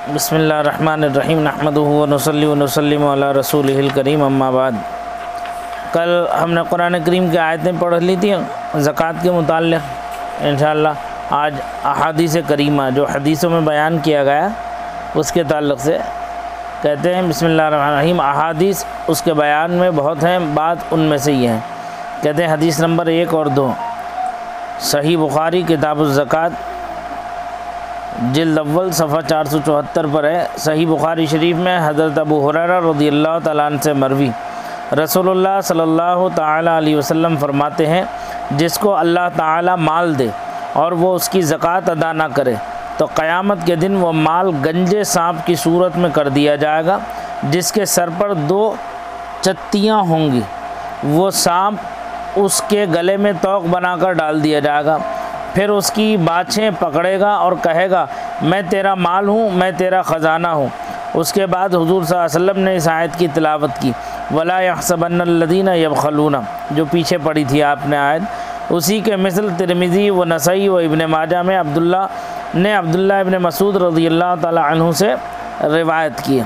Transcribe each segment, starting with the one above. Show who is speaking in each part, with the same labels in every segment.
Speaker 1: बिस्मिल्लाहिर्रहमानिर्रहीम नहमदुहु व नुसल्ली व नुसल्लिमु अला रसूलिहिल करीम अम्मा बाद। कल हमने कुरान करीम की आयतें पढ़ ली थी ज़कात के मुताल्लिक़। इंशाअल्लाह आज अहादीस करीमा जो हदीसों में बयान किया गया उसके ताल्लुक़ से कहते हैं बिस्मिल्लाहिर्रहमानिर्रहीम। अहादीस उसके बयान में बहुत हैं, बात उनमें से ये है। कहते हैं हदीस नंबर 1 और 2 सही बुखारी किताबुज़ ज़कात जिल्द अव्वल सफ़ा 474 पर है। सही बुखारी शरीफ में हज़रत अबू हुरैरा रज़ियल्लाहु तआला अन्हु से मरवी रसूलुल्लाह सल्लल्लाहु तआला अलैहि वसल्लम फरमाते हैं, जिसको अल्लाह ताला माल दे और वो उसकी ज़कात अदा ना करे तो क़यामत के दिन वो माल गंजे सांप की सूरत में कर दिया जाएगा, जिसके सर पर 2 चत्तियाँ होंगी। वो सांप उसके गले में तोक बनाकर डाल दिया जाएगा, फिर उसकी बाछें पकड़ेगा और कहेगा, मैं तेरा माल हूँ, मैं तेरा ख़जाना हूँ। उसके बाद हुज़ूर सल्लल्लाहु अलैहि वसल्लम ने इस आयत की तिलावत की, वला यहसबन्नल्लज़ीना यबख़लूना, जो पीछे पढ़ी थी आपने आयत। उसी के मिसल तिरमिज़ी व नसई व इब्न माजा में अब्दुल्ला इब्न मसूद रज़ियल्लाहु ताला अन्हु से रिवायत की।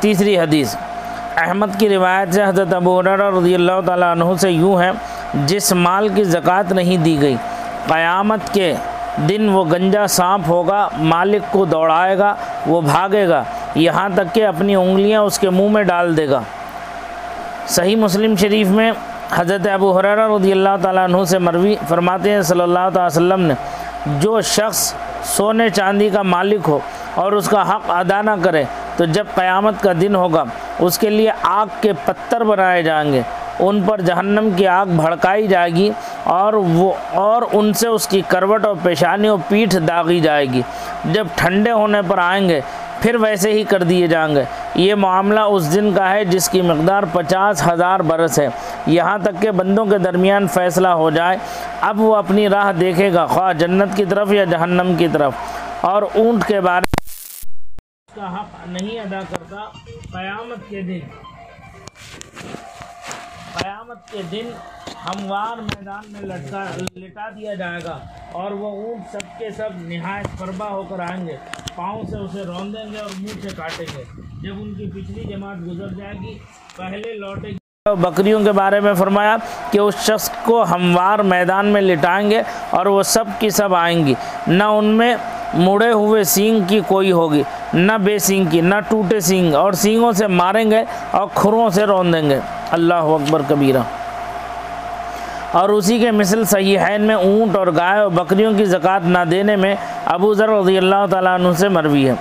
Speaker 1: तीसरी हदीस अहमद की रिवायत से हज़रत अबू हुरैरा रज़ियल्लाहु ताला अन्हु से यूँ है, जिस माल की ज़कात नहीं दी गई क़यामत के दिन वो गंजा सांप होगा, मालिक को दौड़ाएगा, वो भागेगा यहाँ तक कि अपनी उंगलियाँ उसके मुंह में डाल देगा। सही मुस्लिम शरीफ में हज़रत अबू हुरैरा रज़ियल्लाहु ताला अन्हु से मरवी फरमाते हैं सल्लल्लाहु अलैहि वसल्लम ने, जो शख्स सोने चांदी का मालिक हो और उसका हक़ अदा ना करे तो जब क़यामत का दिन होगा उसके लिए आग के पत्थर बनाए जाएंगे, उन पर जहन्नम की आग भड़काई जाएगी और उनसे उसकी करवट और पेशानी और पीठ दागी जाएगी। जब ठंडे होने पर आएंगे फिर वैसे ही कर दिए जाएंगे। ये मामला उस दिन का है जिसकी मकदार 50,000 बरस है, यहाँ तक कि बंदों के दरमियान फ़ैसला हो जाए। अब वो अपनी राह देखेगा, ख्वाह जन्नत की तरफ या जहन्नम की तरफ, और ऊँट के बारे का हक़ नहीं अदा करता। क़यामत के दिन हमवार मैदान में लिटा दिया जाएगा और वो ऊँट सबके सब निहायत फरबा होकर आएंगे, पाँव से उसे रौंदेंगे और मुंह से काटेंगे। जब उनकी पिछली जमात गुजर जाएगी पहले लौटेगी। बकरियों के बारे में फरमाया कि उस शख्स को हमवार मैदान में लिटाएंगे और वो सब की सब आएंगी, न उनमें मुड़े हुए सींग की कोई होगी, न बेसींग की, न टूटे सींग, और सींगों से मारेंगे और खुरों से रौंदेंगे। अल्लाह अकबर कबीरा। और उसी के मिसल सहीहैन में ऊँट और गाय और बकरियों की ज़कात ना देने में अबू ज़र रज़ियल्लाहु ताला अन्हु से मरवी है।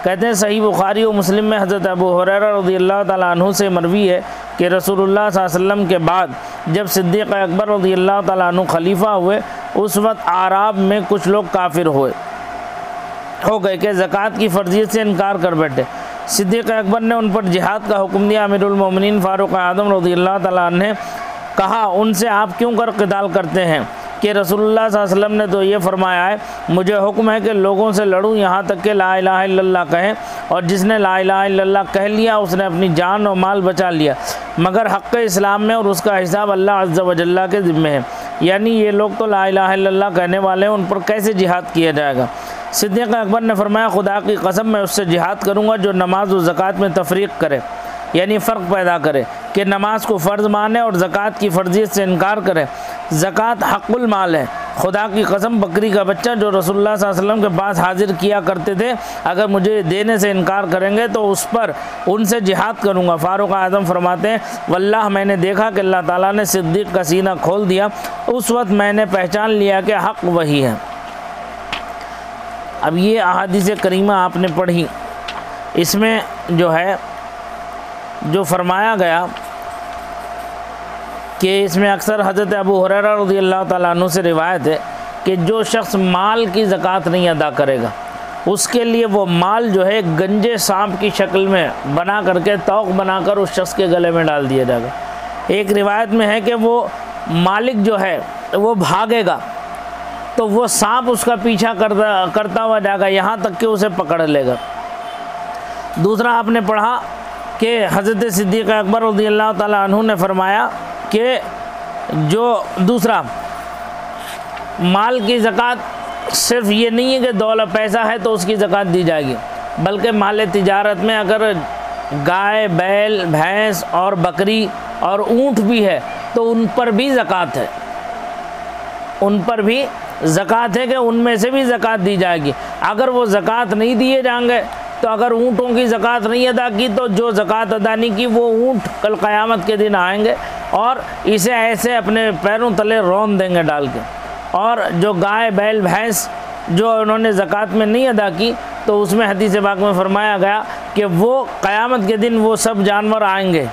Speaker 1: कहते हैं सही बुखारी और मुस्लिम में हज़रत अबू हुरैरा रज़ियल्लाहु ताला अन्हु से मरवी है कि रसूलुल्लाह सल्लल्लाहु अलैहि वसल्लम के बाद जब सिद्दीक़ अकबर रज़ियल्लाहु ताला अन्हु खलीफा हुए, उस वक्त आराब में कुछ लोग काफिर हो गए कि ज़कात की फ़र्ज़ियत से इनकार कर बैठे। सिद्दीक़ अकबर ने उन पर जिहाद का हुक्म दिया। अमीरुल मोमिनीन फ़ारूक़ आज़म रज़ियल्लाहु ताला अन्हु ने कहा, उनसे आप क्यों क़िताल करते हैं कि रसूलुल्लाह सल्लल्लाहु अलैहि वसल्लम ने तो ये फरमाया है, मुझे हुक्म है कि लोगों से लड़ूं यहाँ तक कि ला इलाहा इल्लल्लाह कहें, और जिसने ला इलाहा इल्लल्लाह कह लिया उसने अपनी जान और माल बचा लिया, मगर हक़ इस्लाम में और उसका हिसाब अल्लाह अज़्ज़ा व जल्ला के ज़िम्मे है। यानी ये लोग तो ला इलाहा इल्लल्लाह कहने वाले हैं, उन पर कैसे जिहाद किया जाएगा। सिद्दीक़ अकबर ने फरमाया, खुदा की कसम मैं उससे जिहाद करूँगा जो नमाज और ज़कात में तफरीक़ करे, यानी फ़र्क पैदा करे कि नमाज को फ़र्ज़ माने और ज़कात की फ़र्ज़ियत से इनकार करे। ज़कात हक़ुल माल है। खुदा की कसम बकरी का बच्चा जो रसूलुल्लाह सल्लल्लाहु अलैहि वसल्लम के पास हाजिर किया करते थे, अगर मुझे देने से इनकार करेंगे तो उस पर उनसे जिहाद करूँगा। फ़ारूक़ आज़म फरमाते हैं, वल्लाह मैंने देखा कि अल्लाह ताला ने सिद्दीक़ का सीना खोल दिया, उस वक्त मैंने पहचान लिया कि हक़ वही है। अब ये अहादीस करीमा आपने पढ़ी, इसमें जो है जो फरमाया गया कि इसमें अक्सर हज़रत अबू हुरैरा रज़ियल्लाहु ताला अन्हु से रिवायत है कि जो शख्स माल की ज़कात नहीं अदा करेगा उसके लिए वो माल जो है गंजे सांप की शक्ल में बना करके तौक बनाकर उस शख्स के गले में डाल दिया जाएगा। एक रिवायत में है कि वो मालिक जो है वो भागेगा तो वो सांप उसका पीछा करता हुआ जाएगा यहाँ तक कि उसे पकड़ लेगा। दूसरा आपने पढ़ा कि हज़रत सिद्दीक़ अकबर रज़ियल्लाहु ताला अन्हु ने फरमाया कि जो दूसरा माल की ज़कात सिर्फ़ ये नहीं है कि दौलत पैसा है तो उसकी ज़कात दी जाएगी, बल्कि माल तिजारत में अगर गाय, बैल, भैंस और बकरी और ऊँट भी है तो उन पर भी ज़कात है, उन पर भी ज़कात है कि उनमें से भी ज़कात दी जाएगी। अगर वो ज़कात नहीं दिए जाएंगे तो अगर ऊँटों की ज़कात नहीं अदा की तो जो ज़कात अदा नहीं की वो ऊँट कल क़यामत के दिन आएंगे और इसे ऐसे अपने पैरों तले रौंद देंगे डाल के। और जो गाय, बैल, भैंस जो उन्होंने ज़कात में नहीं अदा की तो उसमें हदीस पाक में फरमाया गया कि वो क़यामत के दिन वो सब जानवर आएंगे,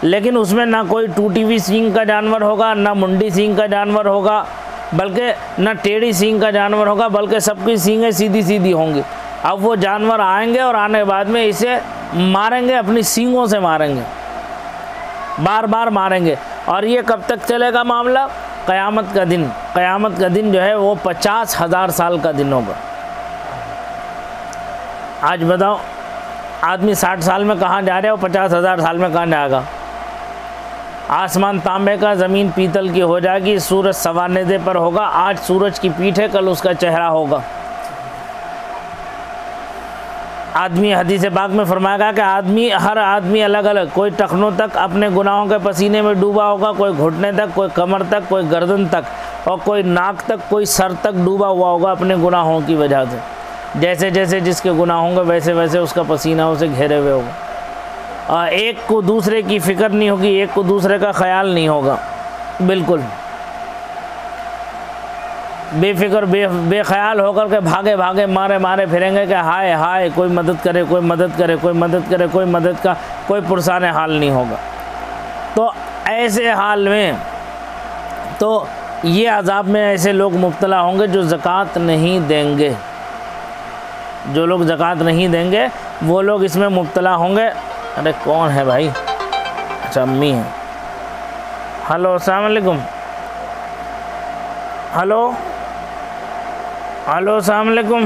Speaker 1: लेकिन उसमें ना कोई टूटी हुई सींग का जानवर होगा, ना मुंडी सींग का जानवर होगा, बल्कि ना टेढ़ी सींग का जानवर होगा, बल्कि सबकी सींगें सीधी सीधी होंगी। अब वो जानवर आएंगे और आने के बाद में इसे मारेंगे, अपनी सींगों से मारेंगे, बार बार मारेंगे। और ये कब तक चलेगा मामला? क़यामत का दिन। क़यामत का दिन जो है वो 50,000 साल का दिन होगा। आज बताओ, आदमी 60 साल में कहाँ जा रहा है और 50,000 साल में कहाँ जाएगा? आसमान तांबे का, ज़मीन पीतल की हो जाएगी, सूरज सवानेदे पर होगा। आज सूरज की पीठ है, कल उसका चेहरा होगा। आदमी, हदीस पाक में फरमाया गया कि हर आदमी अलग अलग, कोई टखनों तक अपने गुनाहों के पसीने में डूबा होगा, कोई घुटने तक, कोई कमर तक, कोई गर्दन तक, और कोई नाक तक, कोई सर तक डूबा हुआ होगा अपने गुनाहों की वजह से। जैसे जैसे जिसके गुनाह होंगे वैसे वैसे उसका पसीना उसे घेरे हुए होगा। और एक को दूसरे की फ़िक्र नहीं होगी, एक को दूसरे का ख्याल नहीं होगा, बिल्कुल बेफिक्र बेख्याल होकर के भागे भागे मारे मारे फिरेंगे कि हाय हाय कोई मदद करे, कोई मदद करे, कोई मदद करे, कोई मदद का कोई पुरसान हाल नहीं होगा। तो ऐसे हाल में तो ये अज़ाब में ऐसे लोग मुब्तला होंगे जो ज़कात नहीं देंगे। जो लोग ज़कात नहीं देंगे वो लोग इसमें मुब्तला होंगे। अरे कौन है भाई? अच्छा, अम्मी है। हेलो, अस्सलाम वालेकुम। हेलो हेलो, अस्सलाम वालेकुम।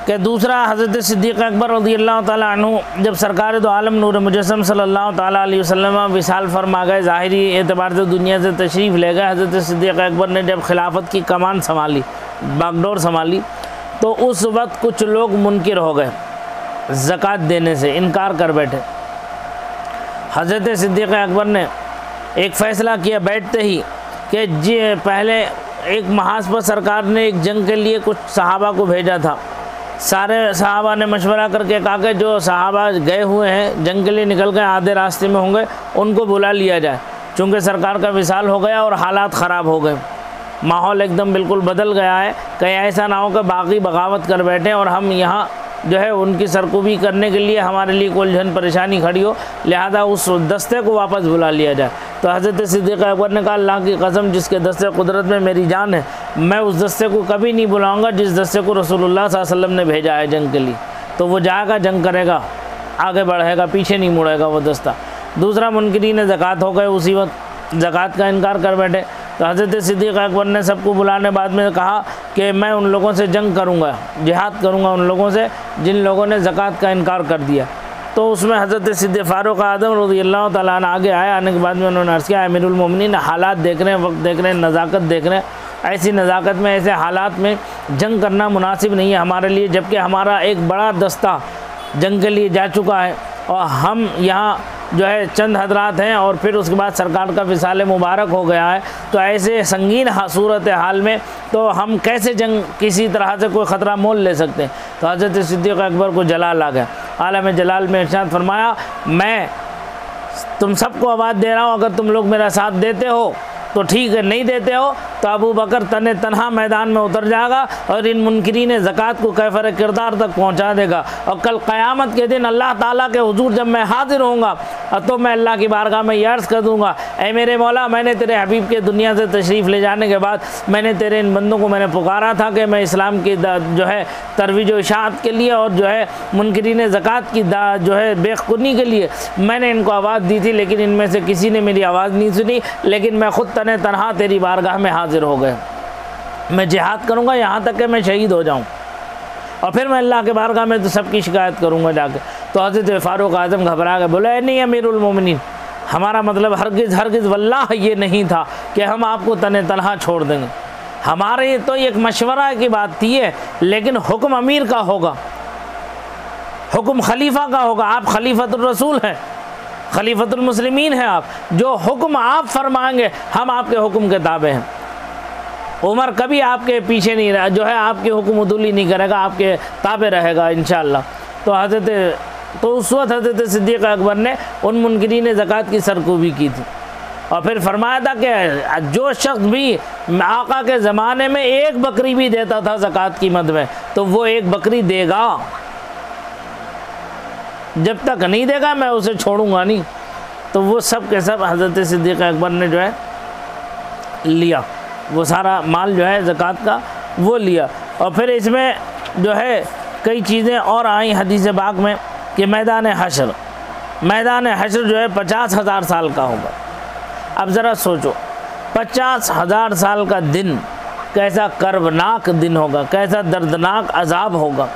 Speaker 1: कि दूसरा हज़रत सिद्दीक़ अकबर रज़ियल्लाहु ताला अन्हु जब सरकार दो आलम नूर मुजस्सम सल्लल्लाहु ताला अलैहि वसल्लम विसाल फरमा गए, ज़ाहिरी एतबार से दुनिया से तशरीफ़ ले गए, हज़रत सिद्दीक़ अकबर ने जब खिलाफत की कमान संभाली, बागडोर संभाली, तो उस वक्त कुछ लोग मुनकिर हो गए, ज़कात देने से इनकार कर बैठे। हज़रत सिद्दीक़ अकबर ने एक फ़ैसला किया बैठते ही कि जी पहले एक महाज पर सरकार ने एक जंग के लिए कुछ सहाबा को भेजा था। सारे सहाबा ने मशवरा करके कहा कि जो सहाबा गए हुए हैं जंग के लिए निकल गए, आधे रास्ते में होंगे, उनको बुला लिया जाए। चूँकि सरकार का विसाल हो गया और हालात ख़राब हो गए, माहौल एकदम बिल्कुल बदल गया है। कहीं ऐसा ना हो कि बाकी बगावत कर बैठें और हम यहाँ जो है उनकी सरकुबी करने के लिए हमारे लिए कोई उलझन परेशानी खड़ी हो, लिहाजा उस दस्ते को वापस बुला लिया जाए। तो हज़रत सिद्दीक़ अकबर ने कहा, अल्लाह की कसम जिसके दस्ते कुदरत में मेरी जान है, मैं उस दस्ते को कभी नहीं बुलाऊंगा जिस दस्ते को रसूलुल्लाह सल्लल्लाहु अलैहि वसल्लम ने भेजा है जंग के लिए। तो वो जाएगा, जंग करेगा, आगे बढ़ेगा, पीछे नहीं मुड़ेगा वो दस्ता। दूसरा, मुनकिरीन ज़कात हो गए, उसी वक्त ज़कात का इनकार कर बैठे। तो हज़रत सिद्दीक़ अकबर ने सबको बुलाने बाद में कहा कि मैं उन लोगों से जंग करूँगा, जिहाद करूँगा उन लोगों से जिन लोगों ने ज़कात का इनकार कर दिया। तो उसमें हज़रत सिद्दीक़ फ़ारूक़ आज़म रज़ियल्लाहु ताला अन्हु आगे आए। आने के बाद में उन्होंने अर्ज़ किया, अमीरुल मोमिनीन, हालात देख रहे हैं, वक्त देख रहे हैं, नज़ाकत देख रहे हैं, ऐसी नज़ाकत में, ऐसे हालात में जंग करना मुनासिब नहीं है हमारे लिए, जबकि हमारा एक बड़ा दस्ता जंग के लिए जा चुका है और हम यहाँ जो है चंद हजरात हैं और फिर उसके बाद सरकार का विसाल मुबारक हो गया है। तो ऐसे संगीन सूरत हाल में तो हम कैसे जंग किसी तरह से कोई ख़तरा मोल ले सकते हैं। तो हज़रत सिद्दीक़ अकबर को जलाल आ गया। आलम जलाल में इरशाद फरमाया, मैं तुम सबको आवाज़ दे रहा हूँ, अगर तुम लोग मेरा साथ देते हो तो ठीक है, नहीं देते हो तो अबू बकर तने तनहा मैदान में उतर जाएगा और इन मुनकिरीन ज़कात को कैफर किरदार तक पहुंचा देगा। और कल क़यामत के दिन अल्लाह ताला के हुजूर जब मैं हाजिर होऊंगा तो मैं अल्लाह की बारगाह में अर्ज़ कर दूँगा, ऐ मेरे मौला, मैंने तेरे हबीब के दुनिया से तशरीफ़ ले जाने के बाद मैंने तेरे इन बंदों को मैंने पुकारा था कि मैं इस्लाम की जो है तरवीज व इशाअत के लिए और जो है मुनकिरीन ज़कात की जो है बेखुनी के लिए मैंने इनको आवाज़ दी थी, लेकिन इनमें से किसी ने मेरी आवाज़ नहीं सुनी। लेकिन मैं ख़ुद तने तनहा तेरी बारगाह में हाजिर हो गए, मैं जिहाद करूँगा यहाँ तक कि मैं शहीद हो जाऊँ और फिर मैं अल्लाह के बारगाह में तो सबकी शिकायत करूँगा जाके। तो हज़रत फ़ारूक आज़म घबरा गए, बोले नहीं अमीरुल मोमिनीन, हमारा मतलब हरगिज़ वल्लाह ये नहीं था कि हम आपको तने तनहा छोड़ देंगे। हमारे तो एक मशवरा की बात थी है, लेकिन हुक्म अमीर का होगा, हुक्म खलीफा का होगा। आप खलीफतुर रसूल हैं, खलीफतुल मुस्लिमीन हैं आप, जो हुक्म आप फरमाएंगे हम आपके हुक्म के ताबे हैं। उमर कभी आपके पीछे नहीं रहा, जो है आपके हुक्म उदूली नहीं करेगा, आपके ताबे रहेगा इंशाअल्लाह। तो उस वक्त हज़रत सिद्दीक़ अकबर ने उन मुनकिरीन ज़कात की सरकूबी की थी और फिर फरमाया था कि जो शख्स भी आका के ज़माने में एक बकरी भी देता था ज़कात की मद में, तो वो एक बकरी देगा, जब तक नहीं देगा मैं उसे छोड़ूंगा नहीं। तो वो सब के सब हज़रत सिद्दीक़ अकबर ने जो है लिया, वो सारा माल जो है ज़कात का वो लिया। और फिर इसमें जो है कई चीज़ें और आई हदीस पाक में कि मैदान हशर जो है 50,000 साल का होगा। अब ज़रा सोचो 50,000 साल का दिन कैसा कर्बनाक दिन होगा, कैसा दर्दनाक अजाब होगा।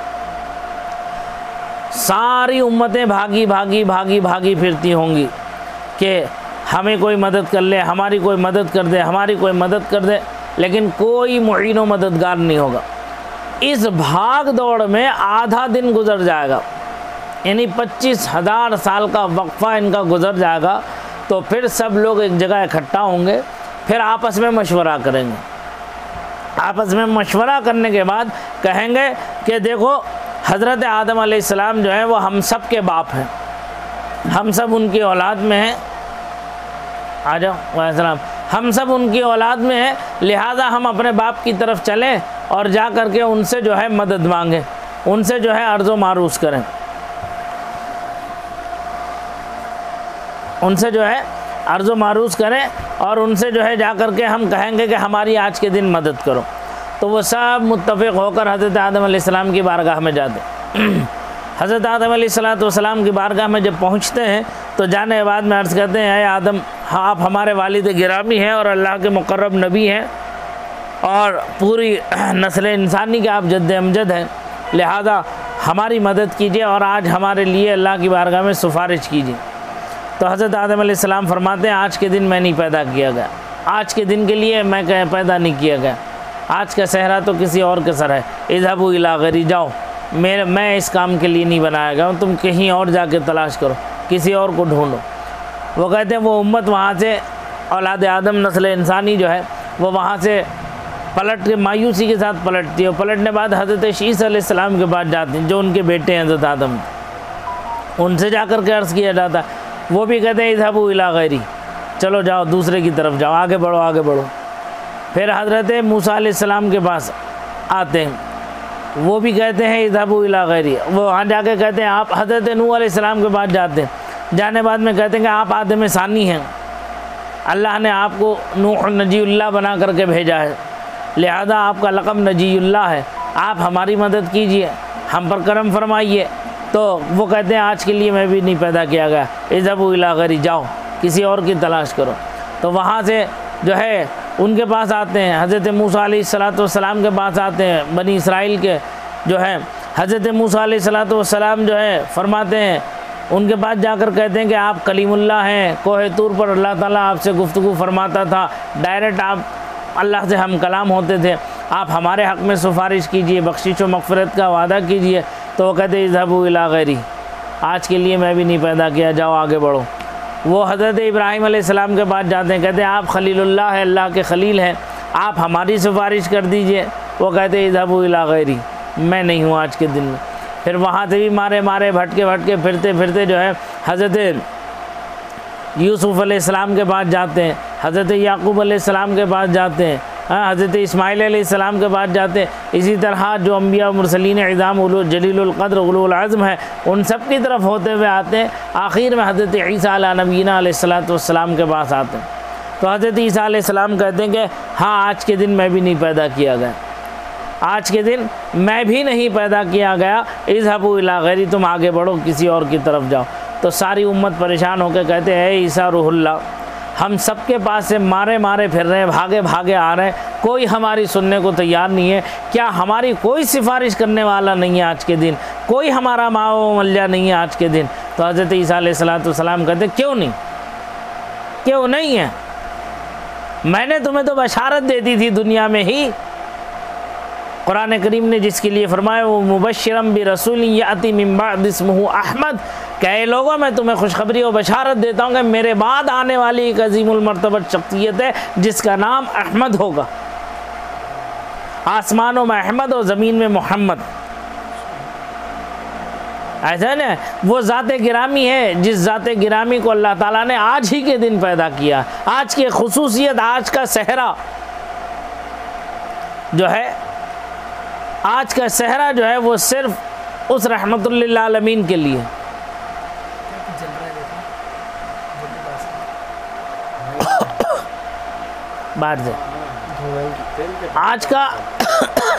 Speaker 1: सारी उम्मतें भागी फिरती होंगी कि हमें कोई मदद कर ले, हमारी कोई मदद कर दे, हमारी कोई मदद कर दे, लेकिन कोई मुईन व मददगार नहीं होगा। इस भाग दौड़ में आधा दिन गुजर जाएगा, यानी 25,000 साल का वक्फा इनका गुजर जाएगा। तो फिर सब लोग एक जगह इकट्ठा होंगे, फिर आपस में मशवरा करेंगे। आपस में मशवरा करने के बाद कहेंगे कि देखो हज़रत आदम अलैहिस्सलाम जो है वो हम सब के बाप हैं, हम सब उनकी औलाद में हैं, आ जाओ वालेकुम, हम सब उनकी औलाद में हैं, लिहाजा हम अपने बाप की तरफ चलें और जा कर के उनसे जो है मदद मांगें, उनसे जो है अर्ज़ो मारूस करें, उनसे जो है अर्ज़ो मारूस करें और उनसे जो है जा कर के हम कहेंगे कि हमारी आज के दिन मदद करो। तो वो सब मुत्तफ़िक़ होकर हज़रत आदम अलैहिस्सलाम की बारगाह में जाते। हज़रत आदम अलैहिस्सलाम की बारगाह में जब पहुँचते हैं तो जाने के बाद में अर्ज़ करते हैं, अय आदम, आप हमारे वालिद गिरामी हैं और अल्लाह के मुक़र्रब नबी हैं और पूरी नस्ल इंसानी के आप जद्द अमजद हैं, लिहाजा हमारी मदद कीजिए और आज हमारे लिए अल्लाह की बारगाह में सिफारिश कीजिए। तो हज़रत आदम अलैहिस्सलाम फरमाते हैं, आज के दिन मैं नहीं पैदा किया गया, आज के दिन के लिए मैं पैदा नहीं किया गया, आज का सहरा तो किसी और के सर है, इज़हबू इला गैरी, जाओ, मैं इस काम के लिए नहीं बनाया गया हूँ, तुम कहीं और जाके तलाश करो, किसी और को ढूंढो। वो कहते हैं वो उम्मत वहाँ से औलाद आदम नस्ल इंसानी जो है वो वहाँ से पलट के मायूसी के साथ पलटती है। पलटने बाद हज़रत ईसा अलैहिस्सलाम के पास जाती हैं, जो उनके बेटे हैं हज़रत आदम, उनसे जाकर के अर्ज़ किया जाता है, वो भी कहते हैं इज़हबू इला गैरी, चलो जाओ दूसरे की तरफ जाओ, आगे बढ़ो आगे बढ़ो। फिर हज़रत मूसा अलैहिस्सलाम के पास आते हैं, वो भी कहते हैं इज़हबू इला गैरी, वो वहाँ जाके कहते हैं आप हज़रत नूह अलैहिस्सलाम के पास जाते हैं, जाने बाद में कहते हैं कि आप आदम सानी हैं, अल्लाह ने आपको नूह नजीउल्लाह बना करके भेजा है, लिहाजा आपका लक़ब नजीउल्लाह है, आप हमारी मदद कीजिए, हम पर करम फरमाइए। तो वो कहते हैं आज के लिए मैं भी नहीं पैदा किया गया, इज़हबू इला गैरी, जाओ किसी और की तलाश करो। तो वहाँ से जो है उनके पास आते हैं, हज़रत मूसा अलैहिस्सलाम के पास आते हैं, बनी इसराइल के जो है हज़रत मूसा अलैहिस्सलाम जो है फरमाते हैं, उनके पास जाकर कहते हैं कि आप कलीमुल्लाह हैं, कोहे तूर पर अल्लाह ताला आपसे गुफ्तगू फरमाता था, डायरेक्ट आप अल्लाह से हम कलाम होते थे, आप हमारे हक़ में सिफारिश कीजिए, बख्शिश व मग़फ़िरत का वादा कीजिए। तो वो कहते हैं इज़हबू इला गैरी, आज के लिए मैं भी नहीं पैदा किया, जाओ आगे बढ़ो। वो हज़रत इब्राहीम अलैहिस्सलाम के पास जाते हैं, कहते हैं आप खलीलुल्लाह है, अल्लाह के खलील हैं, आप हमारी सिफारिश कर दीजिए। वो कहते हैं इज़हबू इला गैरी, मैं नहीं हूँ आज के दिन में। फिर वहाँ से भी मारे भटके फिरते जो है हज़रत यूसुफ़ अलैहिस्सलाम के पास जाते हैं, हज़रत याक़ूब अलैहिस्सलाम के पास जाते हैं, हज़रत इस्माइल अलैहिस्सलाम के पास जाते हैं। इसी तरह जो अम्बिया मुरसलीन इज़ाम जलीलुल क़द्र उलुल अज़्म है, उन सब की तरफ होते हुए आते हैं। आखिर में हज़रत ईसा अला नबीना अलैहिस्सलातु वस्सलाम के पास आते हैं। तो हज़रत ईसा अलैहिस्सलाम कहते हैं कि हाँ, आज के दिन मैं भी नहीं पैदा किया गया, आज के दिन मैं भी नहीं पैदा किया गया, इज़हबू इला गैरी, तुम आगे बढ़ो किसी और की तरफ जाओ। तो सारी उम्मत परेशान होकर कहते हैं, ईसा रूहुल्लाह, हम सबके पास से मारे फिर रहे हैं, भागे आ रहे हैं, कोई हमारी सुनने को तैयार नहीं है, क्या हमारी कोई सिफारिश करने वाला नहीं है आज के दिन? कोई हमारा माओ मल्जा नहीं है आज के दिन। तो हज़रत ईसा अलैहिस्सलाम कहते क्यों नहीं, क्यों नहीं है? मैंने तुम्हें तो बशारत दे दी थी दुनिया में ही। कुरान करीम ने जिसके लिए फरमाया वो मुबश्शिरम बि रसूलिन याती मिन बाद इस्मुहु अहमद, कई लोगों मैं तुम्हें खुशखबरी और बशारत देता हूँ कि मेरे बाद आने वाली एक अजीमुल मर्तबत शख्सियत है जिसका नाम अहमद होगा। आसमानों में अहमद और ज़मीन में मोहम्मद, ऐसा है ना। वो ज़ाते गिरामी है जिस ज़ाते गिरामी को अल्लाह ताला ने आज ही के दिन पैदा किया। आज की खुसूसियत, आज का सहरा जो है, आज का सहरा जो है वो सिर्फ उस रहमतुल लिल आलमीन के लिए। बाहर से आज का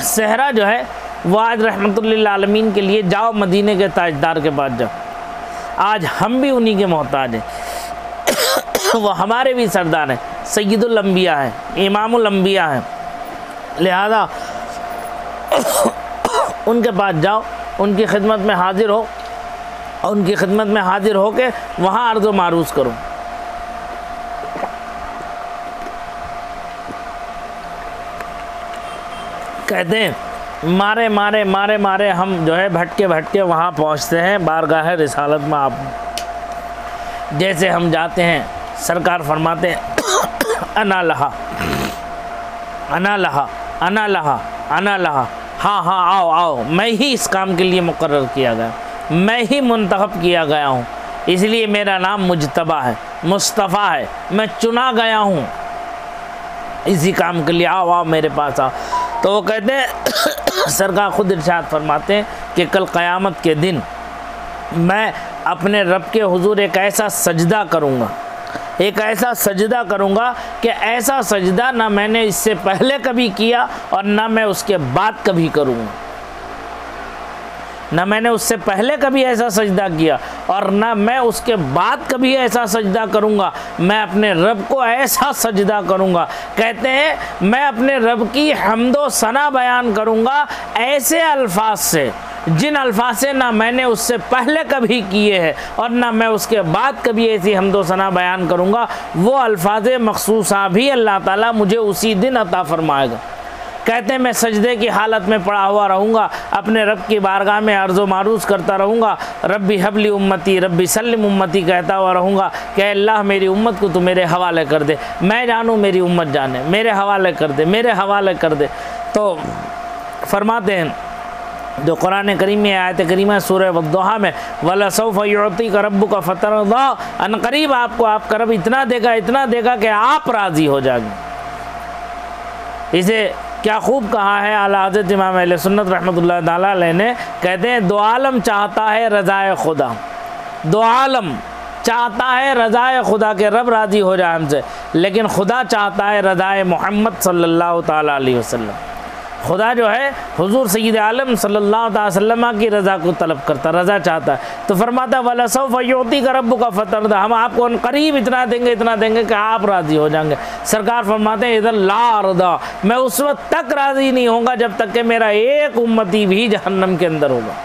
Speaker 1: सहरा जो है वो आज रहमतुल लिल आलमीन के लिए। जाओ मदीने के ताजदार के पास जाओ, आज हम भी उन्हीं के मोहताज हैं। वो हमारे भी सरदार हैं, सय्यदुल अंबिया हैं, इमामुल अंबिया हैं। लिहाजा उनके पास जाओ, उनकी खिदमत में हाजिर हो और उनकी खिदमत में हाजिर हो के वहाँ अर्ज़ व मारूज़ करो। कहते हैं मारे मारे मारे मारे हम जो है भटके भटके वहाँ पहुँचते हैं बारगाह रिसालत में। आप जैसे हम जाते हैं, सरकार फरमाते हैं अना लहा अना लहा अना लहा अना लहा, हाँ हाँ आओ आओ, मैं ही इस काम के लिए मुकर्रर किया गया, मैं ही मुंतखब किया गया हूँ, इसलिए मेरा नाम मुजतबा है, मुस्तफ़ा है, मैं चुना गया हूँ इसी काम के लिए, आओ आओ मेरे पास आओ। तो वो कहते हैं सरकार खुद इरशाद फरमाते हैं कि कल क़यामत के दिन मैं अपने रब के हुजूर एक ऐसा सजदा करूँगा, एक ऐसा सजदा करूँगा कि ऐसा सजदा ना मैंने इससे पहले कभी किया और ना मैं उसके बाद कभी करूँगा। ना मैंने उससे पहले कभी ऐसा सजदा किया और ना मैं उसके बाद कभी ऐसा सजदा करूँगा। मैं अपने रब को ऐसा सजदा करूँगा, कहते हैं मैं अपने रब की हम्दो सना बयान करूँगा ऐसे अल्फाज से जिन अल्फाज से ना मैंने उससे पहले कभी किए हैं और ना मैं उसके बाद कभी ऐसी हम्दो सना बयान करूँगा। वो अल्फाज मखसूसा भी अल्लाह ताला मुझे उसी दिन अता फरमाएगा। कहते हैं मैं सजदे की हालत में पड़ा हुआ रहूँगा, अपने रब की बारगाह में अर्ज़ व मारूज़ करता रहूँगा, रब्बी हबली उम्मती रब्बी सल्लिम उम्मती कहता हुआ रहूँगा कि अल्लाह मेरी उम्मत को तू मेरे हवाले कर दे, मैं जानूँ मेरी उम्मत जाने, मेरे हवाले कर दे, मेरे हवाले कर दे। तो फरमाते हैं जो कुरान करीम में आयत करीमा सूरह वद्दुहा में वला सौफ युअतीका रब्बुका फतरदा, अनकरीब आपको आपका रब इतना देगा कि आप राज़ी हो जाएंगे। इसे क्या खूब कहा है आला हज़रत इमाम अहले सुन्नत रहमतुल्लाह ताला अलैह ने, कहते हैं दो आलम चाहता है रज़ाए खुदा, दो आलम चाहता है रज़ाए खुदा के रब राज़ी हो जाए हमसे, लेकिन खुदा चाहता है रज़ाए मोहम्मद सल्लल्लाहु ताला अलैहि वसल्लम। खुदा जो है हुजूर सय्यद आलम सल्लल्लाहु अलैहि वसल्लम की रज़ा को तलब करता, रज़ा चाहता है। तो फरमाता वला सौफ युअतीका रब्बुका फतरदा, हम आपको करीब इतना देंगे कि आप राज़ी हो जाएंगे। सरकार फरमाते हैं इधर ला रदा, मैं उस वक्त तक राज़ी नहीं होगा जब तक कि मेरा एक उम्मती भी जहन्नम के अंदर होगा।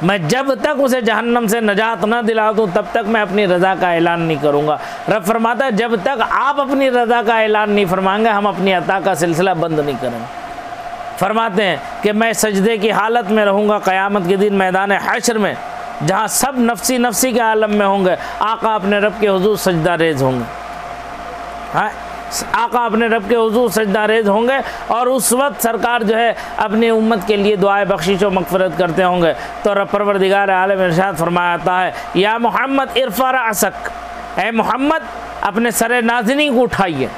Speaker 1: मैं जब तक उसे जहन्नम से नजात न दिला दूँ तब तक मैं अपनी रज़ा का ऐलान नहीं करूँगा। रब फरमाता है जब तक आप अपनी रज़ा का ऐलान नहीं फरमाएंगे हम अपनी अता का सिलसिला बंद नहीं करेंगे। फरमाते हैं कि मैं सजदे की हालत में रहूँगा क़यामत के दिन मैदान हश्र में, जहाँ सब नफसी नफसी के आलम में होंगे, आका अपने रब के हुजूर सजदा रेज़ होंगे। हाँ, आका अपने रब के हुजूर सजदा रेज़ होंगे और उस वक्त सरकार जो है अपनी उम्मत के लिए दुआए बख्शिश व मग़फ़िरत करते होंगे। तो रब परवरदिगार आलम इरशाद फरमाता है या मोहम्मद इरफ़ा रअसक, ए मोहम्मद अपने सरे नाज़िनी को उठाइए।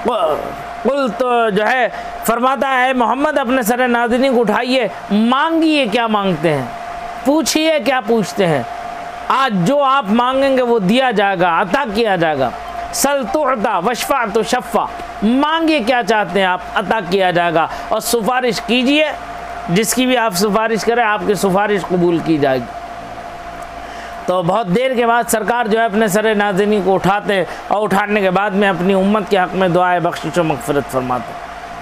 Speaker 1: कुल तो जो है फरमाता है मोहम्मद अपने सरे नाज़िनी को उठाइए, मांगिए क्या मांगते हैं, पूछिए क्या पूछते हैं। आज जो आप मांगेंगे वो दिया जाएगा, अता किया जाएगा। सल तुअता वशफ़ा तो शफ़ा, मांगिए क्या चाहते हैं आप, अता किया जाएगा। और सिफारिश कीजिए, जिसकी भी आप सिफारिश करें आपकी सिफारिश कबूल की जाएगी। तो बहुत देर के बाद सरकार जो है अपने सरे नाज़िनी को उठाते और उठाने के बाद में अपनी उम्मत के हक़ में दुआए बख्शिश व मग़फ़िरत फरमाते।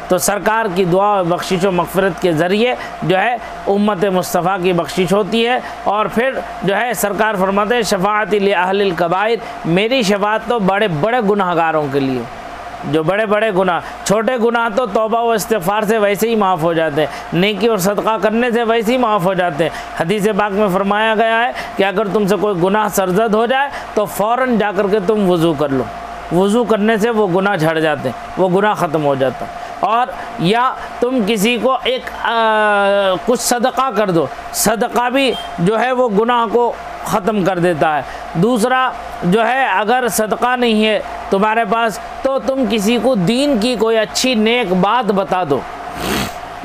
Speaker 1: तो सरकार की दुआ और बख्शिश व मग़फ़िरत के ज़रिए जो है उम्मत मुस्तफ़ा की बख्शिश होती है। और फिर जो है सरकार फरमाते हैं शफ़ाअती li अहलिल कबाइर, मेरी शफ़ाअत तो बड़े बड़े गुनाहगारों के लिए, जो बड़े बड़े गुनाह, छोटे गुनाह तो तौबा व इस्तिग़फ़ार से वैसे ही माफ़ हो जाते हैं, नेकी और सदका करने से वैसे ही माफ़ हो जाते हैं। हदीस पाक में फरमाया गया है कि अगर तुमसे कोई गुनाह सरज़द हो जाए तो फ़ौरन जा कर के तुम वज़ू कर लो, वज़ू करने से वो गुनाह झड़ जाते हैं, वो गुनाह ख़त्म हो जाता है। और या तुम किसी को एक कुछ सदका कर दो, सदका भी जो है वो गुनाह को ख़त्म कर देता है। दूसरा जो है अगर सदका नहीं है तुम्हारे पास तो तुम किसी को दीन की कोई अच्छी नेक बात बता दो,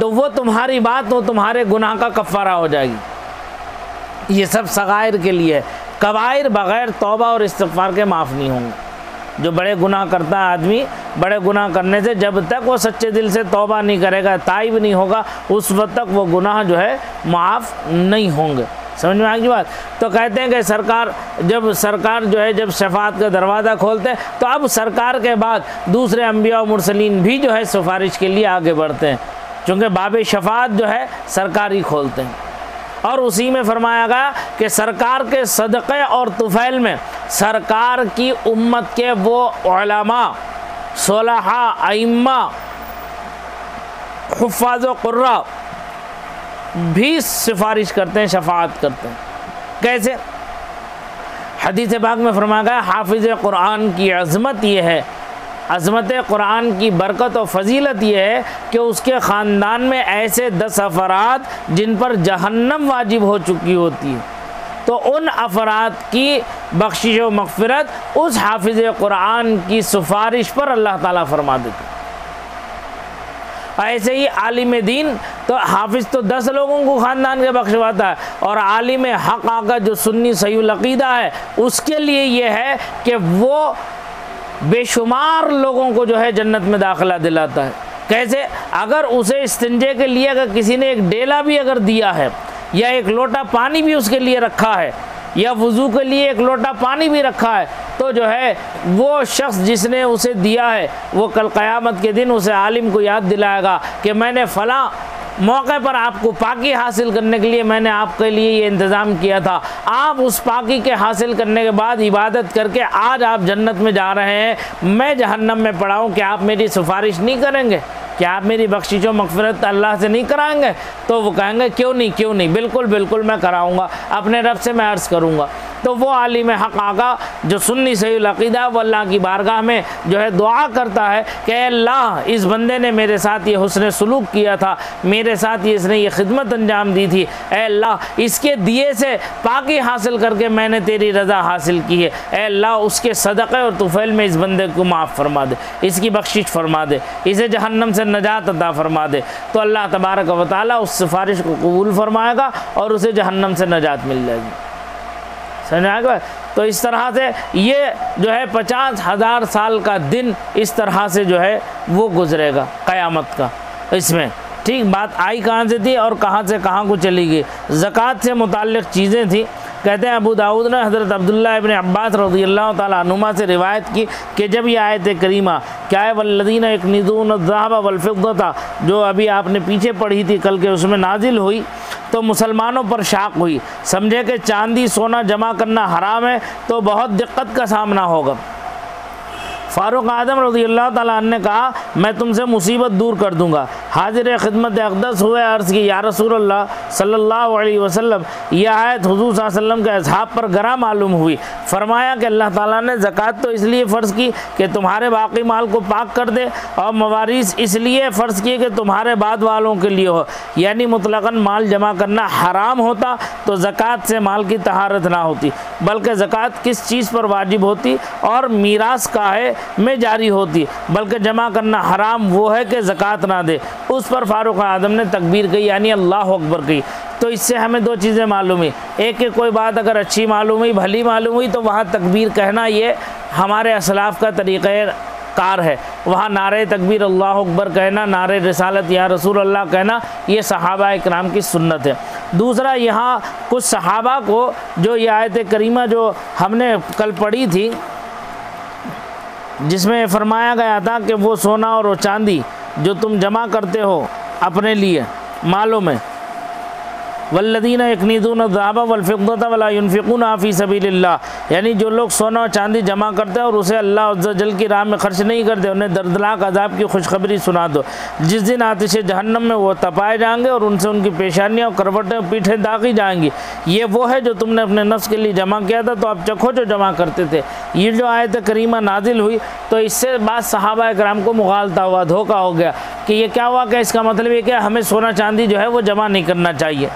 Speaker 1: तो वो तुम्हारी बात वो तुम्हारे गुनाह का कफ़ारा हो जाएगी। ये सब सगाइर के लिए है। कबाइर बग़ैर तौबा और इस्तिग़फ़ार के माफ़ नहीं होंगे। जो बड़े गुनाह करता है आदमी, बड़े गुनाह करने से जब तक वो सच्चे दिल से तौबा नहीं करेगा, ताइब नहीं होगा, उस वक्त तक वो गुनाह जो है माफ़ नहीं होंगे। समझ में आ गई बात? तो कहते हैं कि सरकार जो है जब शफ़ाअत का दरवाज़ा खोलते हैं तो अब सरकार के बाद दूसरे अंबिया और मुरसलीन भी जो है सिफारिश के लिए आगे बढ़ते हैं, चूँकि बाब शफ़ाअत जो है सरकार ही खोलते हैं। और उसी में फरमाया गया कि सरकार के सदक़े और तुफ़ैल में सरकार की उम्मत के वो उलमा, सुलहा, अइम्मा, हुफ़्फ़ाज़ व क़ुर्रा भी सिफारिश करते हैं, शफ़ाअत करते हैं। कैसे? हदीस पाक में फरमाया गया हाफिज़ क़ुरान की अज़मत ये है, अज़मत क़ुरान की बरकत और फ़जीलत ये है कि उसके ख़ानदान में ऐसे 10 अफराद जिन पर जहन्नम वाजिब हो चुकी होती है, तो उन अफराद की बख्शिश व मग़फ़िरत उस हाफिज़ क़ुरान की सिफारिश पर अल्लाह ताला फरमा देते। ऐसे ही आलिम दीन तो हाफिज़ तो 10 लोगों को ख़ानदान के बख्शवाता है, और आलिम हक़ आका जो सुन्नी सहीहुल अक़ीदा है उसके लिए ये है कि वो बेशुमार लोगों को जो है जन्नत में दाखिला दिलाता है। कैसे? अगर उसे इस्तिंजे के लिए अगर किसी ने एक डेला भी अगर दिया है, या एक लोटा पानी भी उसके लिए रखा है, या वज़ू के लिए एक लोटा पानी भी रखा है, तो जो है वो शख्स जिसने उसे दिया है वो कल क़यामत के दिन उसे आलिम को याद दिलाएगा कि मैंने फ़लाँ मौके पर आपको पाकी हासिल करने के लिए मैंने आपके लिए ये इंतज़ाम किया था। आप उस पाकी के हासिल करने के बाद इबादत करके आज आप जन्नत में जा रहे हैं, मैं जहन्नम में पड़ा हूँ, क्या आप मेरी सिफारिश नहीं करेंगे? क्या आप मेरी बख्शिश व मग़फ़िरत अल्लाह से नहीं कराएंगे? तो वो कहेंगे क्यों नहीं, बिल्कुल बिल्कुल मैं कराऊँगा, अपने रब से मैं अर्ज़ करूँगा। तो वो आलिम हक़ आका जो सुन्नी सहीहुल अक़ीदा वो अल्लाह की बारगाह में जो है दुआ करता है कि अल्लाह इस बंदे ने मेरे साथ ये हुस्न सलूक किया था, मेरे साथ ये इसने ये खिदमत अंजाम दी थी, अल्लाह इसके दिए से पाकी हासिल करके मैंने तेरी रज़ा हासिल की है, अल्लाह उसके सदक़े और तुफ़ैल में इस बंदे को माफ़ फरमा दे, इसकी बख्शिश फरमा दे, इसे जहन्नम से नजात अता फरमा दे। तो अल्लाह तबारक व तआला उस सिफारिश को कबूल फरमाएगा और उसे जहन्नम से नजात मिल जाएगी। समझ आ गया? तो इस तरह से ये जो है 50,000 साल का दिन इस तरह से जो है वो गुजरेगा क़यामत का। इसमें ठीक बात आई कहाँ से थी और कहाँ से कहाँ को चली गई? ज़कात से मुताल्लिक़ चीज़ें थी। कहते हैं अबू दाऊद ने हज़रत अब्दुल्लाह इब्न अब्बास रज़ियल्लाहु ताला अन्हुमा से रिवायत की कि जब यह आयत करीमा क्या है वल्लज़ीना यकनिज़ून अज़्ज़ाहब वल फ़िद्दता जो अभी आपने पीछे पढ़ी थी कल के, उसमें नाजिल हुई तो मुसलमानों पर शाक हुई, समझे कि चांदी सोना जमा करना हराम है तो बहुत दिक्कत का सामना होगा। फ़ारूक आज़म रज़ियल्लाहु ताला अन्हु ने कहा मैं तुमसे मुसीबत दूर कर दूंगा। हाजिर खिदमत अक़दस हुए अर्ज़ की या रसूलल्लाह सल्लल्लाहु अलैहि वसल्लम, यह आयत हुज़ूर सल्लल्लाहु अलैहि वसल्लम के असहाब पर गरा मालूम हुई। फरमाया कि अल्लाह ताला ने ज़कात तो इसलिए फ़र्ज़ की कि तुम्हारे बाकी माल को पाक कर दे, और मवारिस इसलिए फ़र्ज़ किए कि तुम्हारे बाद वालों के लिए हो, यानी मुतलक़न माल जमा करना हराम होता तो ज़कात से माल की तहारत ना होती, बल्कि ज़कात किस चीज़ पर वाजिब होती और मीरास काहे में जारी होती, बल्कि जमा करना हराम वो है कि ज़कात ना दे। उस पर फ़ारूक आज़म ने तकबीर कही यानी अल्लाह अकबर कही। तो इससे हमें दो चीज़ें मालूम हुई, एक कि कोई बात अगर अच्छी मालूम हुई, भली मालूम हुई, तो वहाँ तकबीर कहना ये हमारे असलाफ़ का तरीक़ाकार है। वहाँ नारे तकबीर अल्लाह अकबर कहना, नारे रिसालत या रसूल अल्लाह कहना, ये सहाबा इकराम की सुन्नत है। दूसरा, यहाँ कुछ सहाबा को जो ये आयत करीमा जो हमने कल पढ़ी थी जिसमें फरमाया गया था कि वो सोना और वो चांदी जो तुम जमा करते हो अपने लिए मालों में, वल्लदीना यकनीदून ज़हाबा वल फ़िद्दता वला युनफ़िक़ूना फ़ी सबीलिल्लाह, यानी जो लोग सोना और चांदी जमा करते हैं और उसे अल्लाह अज़्ज़ा जल की राह में खर्च नहीं करते, उन्हें दर्दनाक अज़ाब की खुशखबरी सुना दो। जिस दिन आतिश जहन्नम में वो तपाए जाएंगे और उनसे उनकी पेशानियाँ और करवटें और पीठें दागी जाएंगी। ये वो है जो तुमने अपने नफ्स के लिए जमा किया था, तो अब चखो जो जमा करते थे। ये जो आयत करीमा नाजिल हुई तो इससे बाद सहाबा इकराम को मुगालता हुआ, धोखा हो गया कि ये क्या हुआ, कि इसका मतलब ये क्या, हमें सोना चांदी जो है वो जमा नहीं करना चाहिए,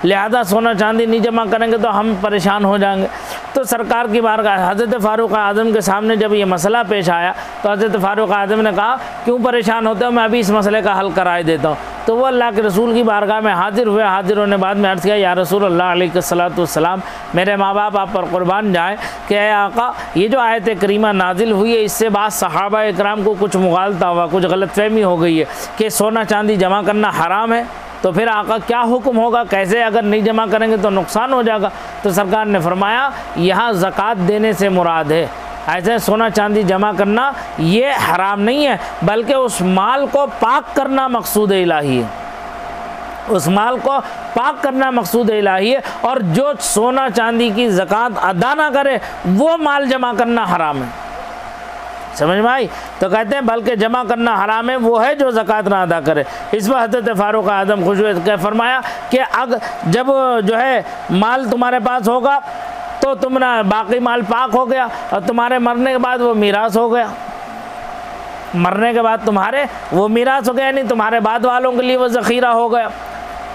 Speaker 1: लिहाजा सोना चांदी नहीं जमा करेंगे तो हम परेशान हो जाएंगे। तो सरकार की बारगाह हज़रत फ़ारूक आज़म के सामने जब ये मसला पेश आया तो हज़रत फ़ारूक आज़म ने कहा, क्यों परेशान होते हो, मैं अभी इस मसले का हल कराए देता हूँ। तो वो अल्लाह के रसूल की बारगाह में हाजिर हुए। हाजिर होने बाद में अर्ज़ किया, या रसूल अल्लाह अलैहिस्सलाम, मेरे माँ बाप आप पर कुर्बान जाएँ कि ऐ आका, ये जो आयत करीमा नाजिल हुई है इससे बाद सहाबा इकराम को कुछ मुगालता हुआ, कुछ गलतफहमी हो गई है कि सोना चांदी जमा करना हराम है, तो फिर आका क्या हुक्म होगा, कैसे, अगर नहीं जमा करेंगे तो नुकसान हो जाएगा। तो सरकार ने फरमाया, यहाँ ज़कात देने से मुराद है, ऐसे सोना चांदी जमा करना ये हराम नहीं है, बल्कि उस माल को पाक करना मकसूद इलाही है, उस माल को पाक करना मकसूद इलाही है। और जो सोना चांदी की ज़कात अदा ना करे वो माल जमा करना हराम है। समझ में आई? तो कहते हैं बल्कि जमा करना हराम है वो है जो ज़कात ना अदा करे। इस पर हज़रत फ़ारूक आज़म खुश हुए के फरमाया कि जब जो है माल तुम्हारे पास होगा तो तुम्हारा बाकी माल पाक हो गया, और तुम्हारे मरने के बाद वो मीरास हो गया, मरने के बाद तुम्हारे वो मीरास हो गया, यानी तुम्हारे बाद वालों के लिए वो ज़ख़ीरा हो गया।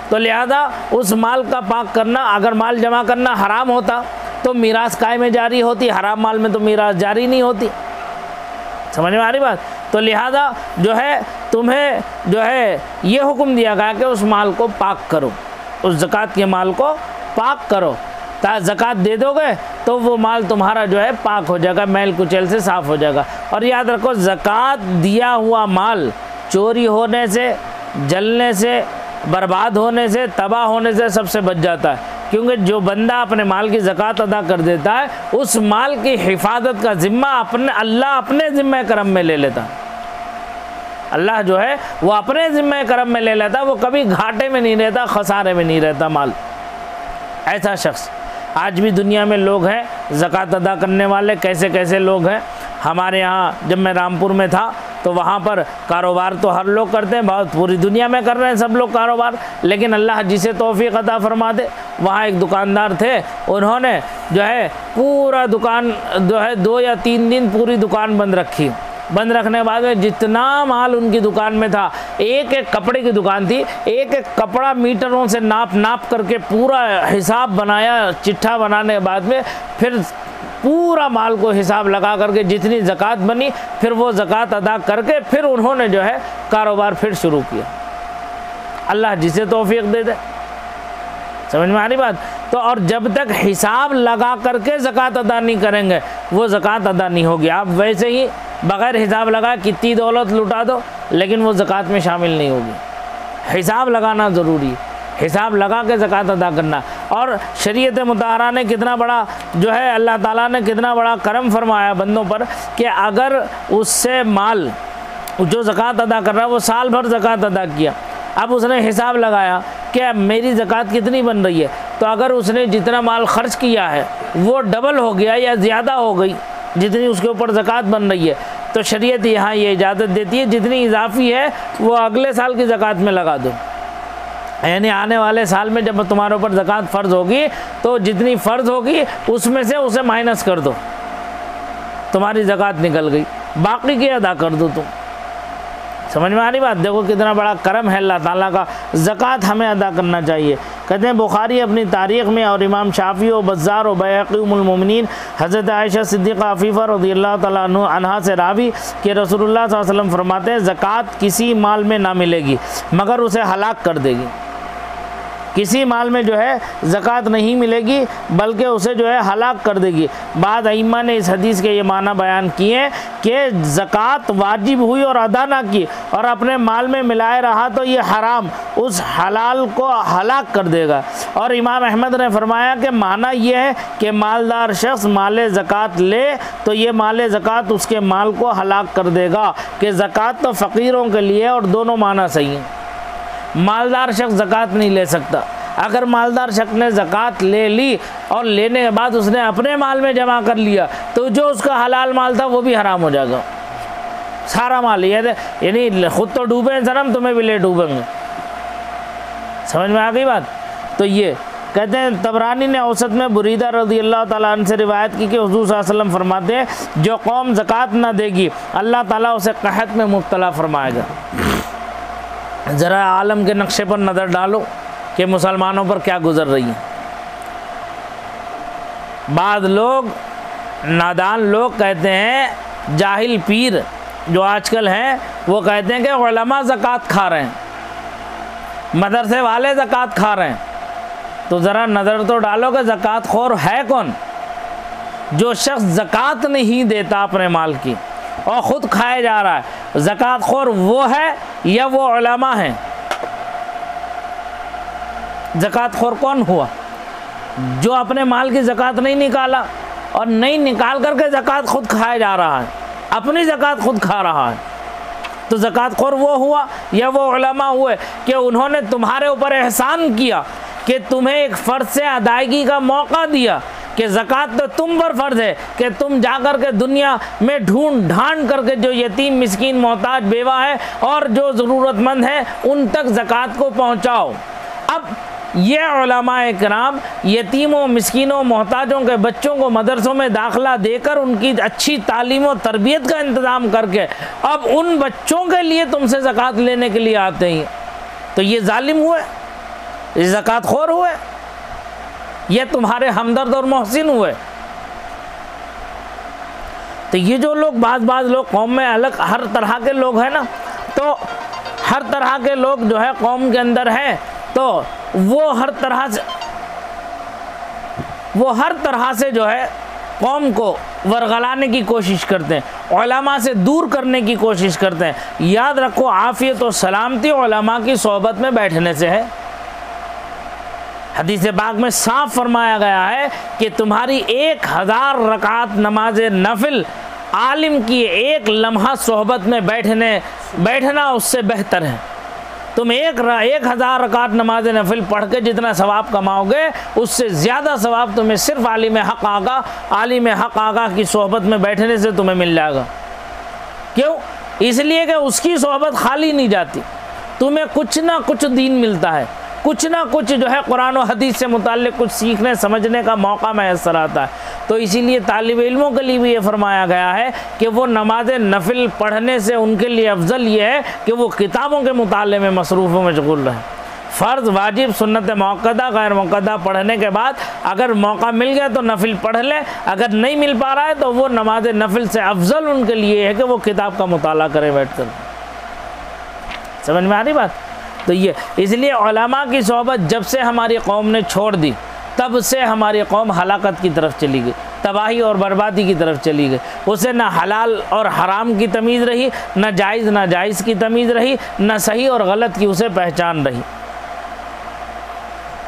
Speaker 1: तो लिहाजा उस माल का पाक करना, अगर माल जमा करना हराम होता तो मीरास कायम जारी होती, हराम माल में तो मीरास जारी नहीं होती। समझ में आ रही बात? तो लिहाजा जो है तुम्हें जो है ये हुक्म दिया गया कि उस माल को पाक करो, उस ज़कात के माल को पाक करो, ताकि ज़कात दे दोगे तो वो माल तुम्हारा जो है पाक हो जाएगा, मैल कुचैल से साफ़ हो जाएगा। और याद रखो, ज़कात दिया हुआ माल चोरी होने से, जलने से, बर्बाद होने से, तबाह होने से सबसे बच जाता है, क्योंकि जो बंदा अपने माल की ज़कात अदा कर देता है उस माल की हिफाजत का ज़िम्मा अल्लाह अपने ज़िम्मे करम में ले लेता। अल्लाह जो है वो अपने ज़िम्मे करम में ले लेता, वो कभी घाटे में नहीं रहता, खसारे में नहीं रहता माल। ऐसा शख्स आज भी दुनिया में लोग हैं ज़कात अदा करने वाले, कैसे कैसे लोग हैं। हमारे यहाँ जब मैं रामपुर में था तो वहाँ पर कारोबार तो हर लोग करते हैं, बहुत पूरी दुनिया में कर रहे हैं सब लोग कारोबार, लेकिन अल्लाह जिसे तौफीक अता फरमा दे। वहाँ एक दुकानदार थे, उन्होंने जो है पूरा दुकान जो है 2 या 3 दिन पूरी दुकान बंद रखी। बंद रखने के बाद में जितना माल उनकी दुकान में था, एक एक कपड़े की दुकान थी, एक एक कपड़ा मीटरों से नाप करके पूरा हिसाब बनाया। चिट्ठा बनाने के बाद में फिर पूरा माल को हिसाब लगा करके जितनी ज़कात बनी फिर वो ज़कात अदा करके फिर उन्होंने जो है कारोबार फिर शुरू किया। अल्लाह जिसे तौफीक दे दे। समझ में आ रही बात? तो और जब तक हिसाब लगा करके ज़कात अदा नहीं करेंगे वो ज़कात अदा नहीं होगी। आप वैसे ही बग़ैर हिसाब लगा कितनी दौलत लुटा दो लेकिन वो ज़कात में शामिल नहीं होगी। हिसाब लगाना ज़रूरी है, हिसाब लगा के ज़कात अदा करना। और शरीयत मुताहरा ने कितना बड़ा जो है, अल्लाह ताला ने कितना बड़ा करम फरमाया बंदों पर कि अगर उससे माल जो ज़कात अदा कर रहा है वो साल भर ज़कात अदा किया, अब उसने हिसाब लगाया कि मेरी ज़कात कितनी बन रही है, तो अगर उसने जितना माल खर्च किया है वो डबल हो गया या ज़्यादा हो गई जितनी उसके ऊपर ज़कात बन रही है, तो शरीयत यहाँ ये इजाज़त देती है जितनी इजाफ़ी है वो अगले साल की ज़कात में लगा दो। यानी आने वाले साल में जब तुम्हारे ऊपर ज़कात फ़र्ज़ होगी तो जितनी फ़र्ज़ होगी उसमें से उसे माइनस कर दो, तुम्हारी ज़कात निकल गई, बाकी की अदा कर दो तुम। समझ में आ रही बात? देखो कितना बड़ा करम है अल्लाह ताला का, ज़कात हमें अदा करना चाहिए। कहते हैं बुखारी अपनी तारीख़ में और इमाम शाफ़ी और बज़्ज़ार और बैहक़ी उम्मुल मोमिनीन हज़रत आयशा सिद्दीक़ा अफ़ीफ़ा रज़ियल्लाहु तआला अन्हा से रावी कि रसूलुल्लाह सल्लल्लाहु अलैहि वसल्लम फरमाते हैं ज़कात किसी माल में ना मिलेगी मगर उसे हलाक कर देगी। किसी माल में जो है ज़कात नहीं मिलेगी बल्कि उसे जो है हलाक कर देगी। बाद अइम्मा ने इस हदीस के ये माना बयान किए कि ज़कात वाजिब हुई और अदा ना की और अपने माल में मिलाए रहा तो ये हराम उस हलाल को हलाक कर देगा। और इमाम अहमद ने फरमाया कि माना ये है कि मालदार शख्स माल ज़कात ले तो ये माल ज़कात उसके माल को हलाक कर देगा कि ज़कात तो फ़कीरों के लिए, और दोनों माना सही हैं। मालदार शख्स ज़कात नहीं ले सकता। अगर मालदार शख्स ने ज़कात ले ली और लेने के बाद उसने अपने माल में जमा कर लिया तो जो उसका हलाल माल था वो भी हराम हो जाएगा, सारा माल। यानी खुद तो डूबे हैं सनम, तुम्हें भी ले डूबेंगे। समझ में आ गई बात। तो ये कहते हैं, तबरानी ने औसत में बुरीदा रज़ियल्लाहु ताला अन्हु से रिवायत की कि हुज़ूर सल्लल्लाहु अलैहि वसल्लम फरमाते हैं जो कौम ज़कात ना देगी अल्लाह ताला उसे कहत में मुब्तला फरमाएगा। ज़रा आलम के नक्शे पर नज़र डालो कि मुसलमानों पर क्या गुज़र रही है। बाद लोग, नादान लोग कहते हैं, जाहिल पीर जो आजकल हैं वो कहते हैं कि उलमा ज़कात खा रहे हैं, मदरसे वाले ज़कात खा रहे हैं। तो ज़रा नज़र तो डालो कि ज़कात खोर है कौन। जो शख्स ज़कात नहीं देता अपने माल की और ख़ुद खाए जा रहा है, ज़कात खोर वो है या वो उलमा हैं? ज़कात खोर कौन हुआ? जो अपने माल की ज़कात नहीं निकाला और नहीं निकाल करके ज़कात खुद खाया जा रहा है, अपनी ज़कात खुद खा रहा है। तो ज़कात खोर वो हुआ या वो उलमा हुए कि उन्होंने तुम्हारे ऊपर एहसान किया कि तुम्हें एक फ़र्ज से अदायगी का मौका दिया कि ज़कात तो तुम पर फ़र्ज़ है कि तुम जा कर के दुनिया में ढूंढ ढांड करके जो यतीम मिस्कीन मोहताज बेवा है और जो ज़रूरतमंद है उन तक ज़कात को पहुँचाओ। अब ये उलमाए किराम यतीमों मिस्कीनों मोहताजों के बच्चों को मदरसों में दाखिला देकर उनकी अच्छी तालीम और तरबियत का इंतज़ाम करके अब उन बच्चों के लिए तुमसे ज़कात लेने के लिए आते हैं, तो ये जालिम हुए, ये ज़कात खोर हुए, ये तुम्हारे हमदर्द और मोहसिन हुए। तो ये जो लोग बाज़ लोग कौम में अलग हर तरह के लोग हैं ना, तो हर तरह के लोग जो है कौम के अंदर हैं, तो वो हर तरह से जो है कौम को वरगलाने की कोशिश करते हैं, उलमा से दूर करने की कोशिश करते हैं। याद रखो आफ़ियत और सलामती उलमा की सोहबत में बैठने से है। हदीस पाक में साफ फरमाया गया है कि तुम्हारी 1000 रकात नमाज नफिल आलिम की एक लम्हा सोहबत में बैठना उससे बेहतर है। तुम 1000 रकात नमाज नफिल पढ़ के जितना सवाब कमाओगे उससे ज़्यादा सवाब तुम्हें सिर्फ आलिम हक़ आगा की सोहबत में बैठने से तुम्हें मिल जाएगा। क्यों? इसलिए कि उसकी सोहबत खाली नहीं जाती, तुम्हें कुछ ना कुछ दीन मिलता है, कुछ ना कुछ जो है कुरान और हदीस से मुताल्लिक़ कुछ सीखने समझने का मौका मैसर आता है। तो इसीलिए तालिब इल्मों के लिए भी ये फरमाया गया है कि वो नमाज नफिल पढ़ने से उनके लिए अफजल ये है कि वो किताबों के मुताले में मसरूफ़ व मशगूल रहे। फ़र्ज़ वाजिब सुन्नत मौक़दा गैर मौक़दा पढ़ने के बाद अगर मौका मिल गया तो नफिल पढ़ लें, अगर नहीं मिल पा रहा है तो वो नमाज नफिल से अफजल उनके लिए है कि वो किताब का मुताला करें बैठ कर। समझ में आ रही बात? तो ये इसलिए उलमा की सोहबत जब से हमारी कौम ने छोड़ दी तब से हमारी कौम हलाकत की तरफ चली गई, तबाही और बर्बादी की तरफ चली गई। उसे ना हलाल और हराम की तमीज़ रही, ना जायज़ ना जायज़ की तमीज़ रही, ना सही और गलत की उसे पहचान रही।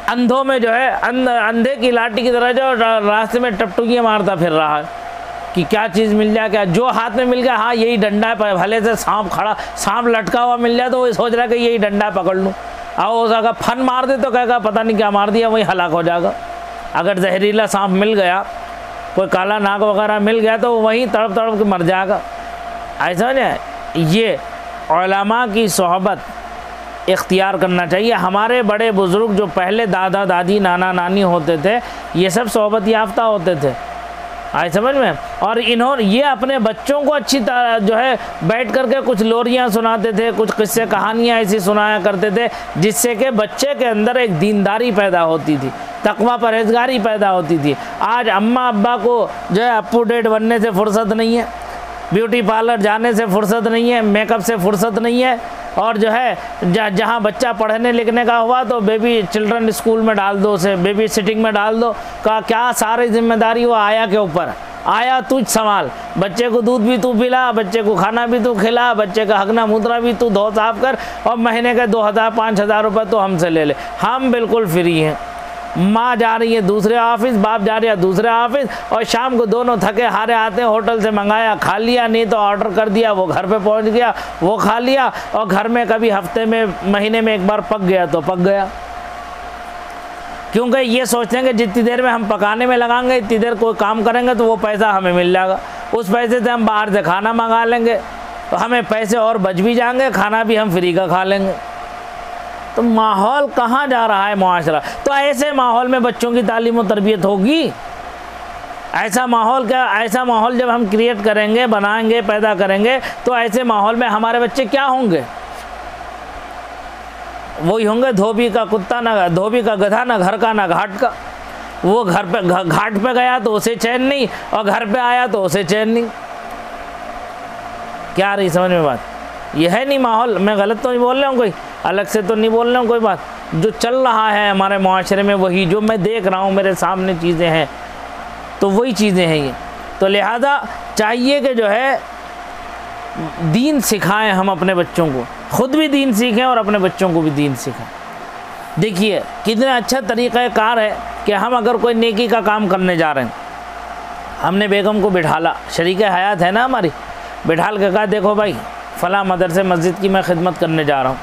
Speaker 1: अंधों में जो है अंधे की लाठी की तरह जो रास्ते में टपटुगियाँ मारता फिर रहा है कि क्या चीज़ मिल जाए, क्या जो हाथ में मिल गया, हाँ यही डंडा है, भले से सांप लटका हुआ मिल जाए तो वो सोच रहा है कि यही डंडा है पकड़ लूँ। और अगर फन मार दे तो कहेगा पता नहीं क्या मार दिया, वही हलाक हो जाएगा। अगर जहरीला सांप मिल गया, कोई काला नाग वगैरह मिल गया तो वहीं तड़प के मर जाएगा। ऐसा नहीं, ये उलमा की सोहबत इख्तियार करना चाहिए। हमारे बड़े बुज़ुर्ग जो पहले दादा दादी नाना नानी होते थे ये सब सोहबत याफ्ता होते थे, आए समझ में। और इन्होंने ये अपने बच्चों को अच्छी तरह जो है बैठ करके कुछ लोरियाँ सुनाते थे, कुछ किस्से कहानियाँ ऐसी सुनाया करते थे जिससे कि बच्चे के अंदर एक दीनदारी पैदा होती थी, तकवा परहेजगारी पैदा होती थी। आज अम्मा अब्बा को जो है अप टू डेट बनने से फुर्सत नहीं है, ब्यूटी पार्लर जाने से फुर्सत नहीं है, मेकअप से फुर्सत नहीं है, और जो है जहाँ बच्चा पढ़ने लिखने का हुआ तो बेबी चिल्ड्रन स्कूल में डाल दो, उसे बेबी सिटिंग में डाल दो। का क्या सारी जिम्मेदारी वो आया के ऊपर, आया तुझ संभाल, बच्चे को दूध भी तू पिला, बच्चे को खाना भी तू खिला, बच्चे का हगना मुद्रा भी तू धो साफ कर, और महीने के 2000-5000 रुपये तो हमसे ले ले। हम बिल्कुल फ्री हैं। माँ जा रही है दूसरे ऑफिस, बाप जा रही है दूसरे ऑफिस, और शाम को दोनों थके हारे आते हैं, होटल से मंगाया खा लिया, नहीं तो ऑर्डर कर दिया, वो घर पे पहुंच गया, वो खा लिया, और घर में कभी हफ्ते में महीने में एक बार पक गया तो पक गया। क्योंकि ये सोचते हैं कि जितनी देर में हम पकाने में लगाएंगे इतनी देर कोई काम करेंगे तो वो पैसा हमें मिल जाएगा, उस पैसे से हम बाहर से खाना मंगा लेंगे तो हमें पैसे और बच भी जाएंगे, खाना भी हम फ्री का खा लेंगे। तो माहौल कहाँ जा रहा है मुआशरा? तो ऐसे माहौल में बच्चों की तालीम और तरबियत होगी? ऐसा माहौल क्या, ऐसा माहौल जब हम क्रिएट करेंगे, बनाएंगे, पैदा करेंगे, तो ऐसे माहौल में हमारे बच्चे क्या होंगे? वही होंगे धोबी का कुत्ता, ना धोबी का गधा, ना घर का ना घाट का। वो घर पे घाट पे गया तो उसे चैन नहीं, और घर पे आया तो उसे चैन नहीं। क्या आ रही समझ में बात? ये है नहीं माहौल। मैं गलत तो नहीं बोल रहा हूँ, कोई अलग से तो नहीं बोल रहा हूँ कोई बात। जो चल रहा है हमारे माशरे में वही, जो मैं देख रहा हूँ मेरे सामने चीज़ें हैं, तो वही चीज़ें हैं ये। तो लिहाजा चाहिए कि जो है दीन सिखाएं हम अपने बच्चों को, ख़ुद भी दीन सीखें और अपने बच्चों को भी दीन सिखाएं। देखिए कितना अच्छा तरीक़ाकार है कि हम अगर कोई नेकी का काम करने जा रहे हैं, हमने बेगम को बिठाला, शरीके हयात है ना हमारी, बिठाल के कहा देखो भाई फ़लाँ मदरसे मस्जिद की मैं खिदमत करने जा रहा हूँ,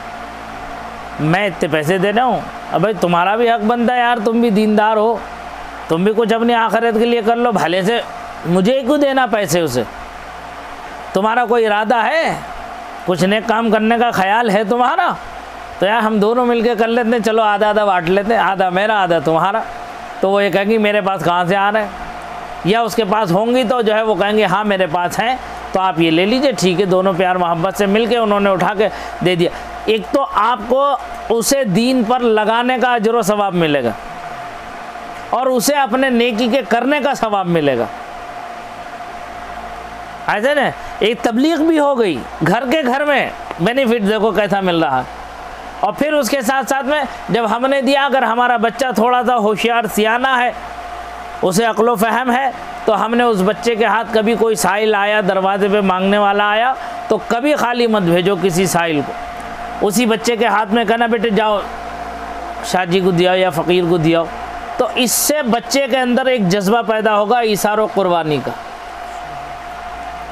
Speaker 1: मैं इतने पैसे दे रहा हूँ, अब भाई तुम्हारा भी हक बनता है यार, तुम भी दीनदार हो, तुम भी कुछ अपनी आखिरत के लिए कर लो, भले से मुझे क्यों देना पैसे उसे? तुम्हारा कोई इरादा है, कुछ नेक काम करने का ख्याल है तुम्हारा, तो यार हम दोनों मिलके कर लेते हैं, चलो आधा आधा बांट लेते हैं, आधा मेरा आधा तुम्हारा। तो वो ये कहेंगी मेरे पास कहाँ से आ रहे हैं, या उसके पास होंगी तो जो है वो कहेंगे हाँ मेरे पास हैं, तो आप ये ले लीजिए, ठीक है। दोनों प्यार मोहब्बत से मिलके उन्होंने उठा के दे दिया। एक तो आपको उसे दीन पर लगाने का अजर व सवाब मिलेगा, और उसे अपने नेकी के करने का सवाब मिलेगा। ऐसे ना एक तबलीग भी हो गई, घर के घर में बेनिफिट देखो कैसा मिल रहा है। और फिर उसके साथ साथ में जब हमने दिया, अगर हमारा बच्चा थोड़ा सा होशियार सियाना है, उसे अक्ल फ़हम है, तो हमने उस बच्चे के हाथ कभी कोई साइल आया, दरवाजे पे मांगने वाला आया, तो कभी खाली मत भेजो किसी साइल को। उसी बच्चे के हाथ में कहना बेटे जाओ शाजी को दिया या फ़कीर को दिया। तो इससे बच्चे के अंदर एक जज्बा पैदा होगा इशारों कुर्बानी का।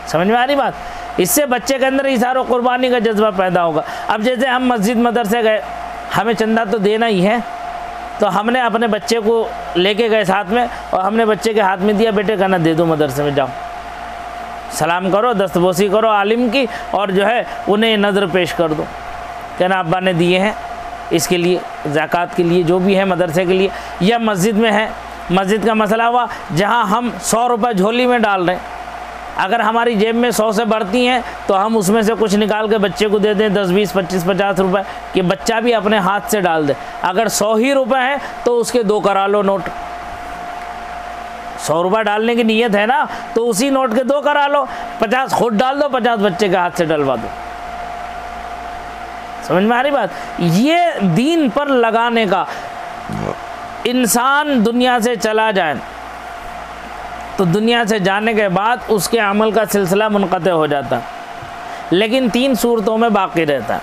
Speaker 1: समझ में आ रही बात? इससे बच्चे के अंदर इशारों कुर्बानी का जज्बा पैदा होगा। अब जैसे हम मस्जिद मदरसे गए, हमें चंदा तो देना ही है, तो हमने अपने बच्चे को लेके गए साथ में, और हमने बच्चे के हाथ में दिया, बेटे कहना दे दो मदरसे में जाओ, सलाम करो, दस्तबोसी करो आलिम की, और जो है उन्हें नज़र पेश कर दो, कहना अब्बा ने दिए हैं इसके लिए, ज़कात के लिए, जो भी है मदरसे के लिए। या मस्जिद में है, मस्जिद का मसला हुआ जहाँ हम 100 रुपये झोली में डाल रहे हैं, अगर हमारी जेब में 100 से बढ़ती हैं तो हम उसमें से कुछ निकाल के बच्चे को दे दें 10, 20, 25, 50 रुपये, कि बच्चा भी अपने हाथ से डाल दे। अगर 100 ही रुपये हैं तो उसके 2 करा लो नोट। 100 रुपये डालने की नीयत है ना, तो उसी नोट के 2 करा लो, 50 खुद डाल दो, 50 बच्चे के हाथ से डलवा दो। समझ में आ रही बात? ये दीन पर लगाने का, इंसान दुनिया से चला जाए तो दुनिया से जाने के बाद उसके अमल का सिलसिला मुनक़ते हो जाता, लेकिन 3 सूरतों में बाकी रहता है।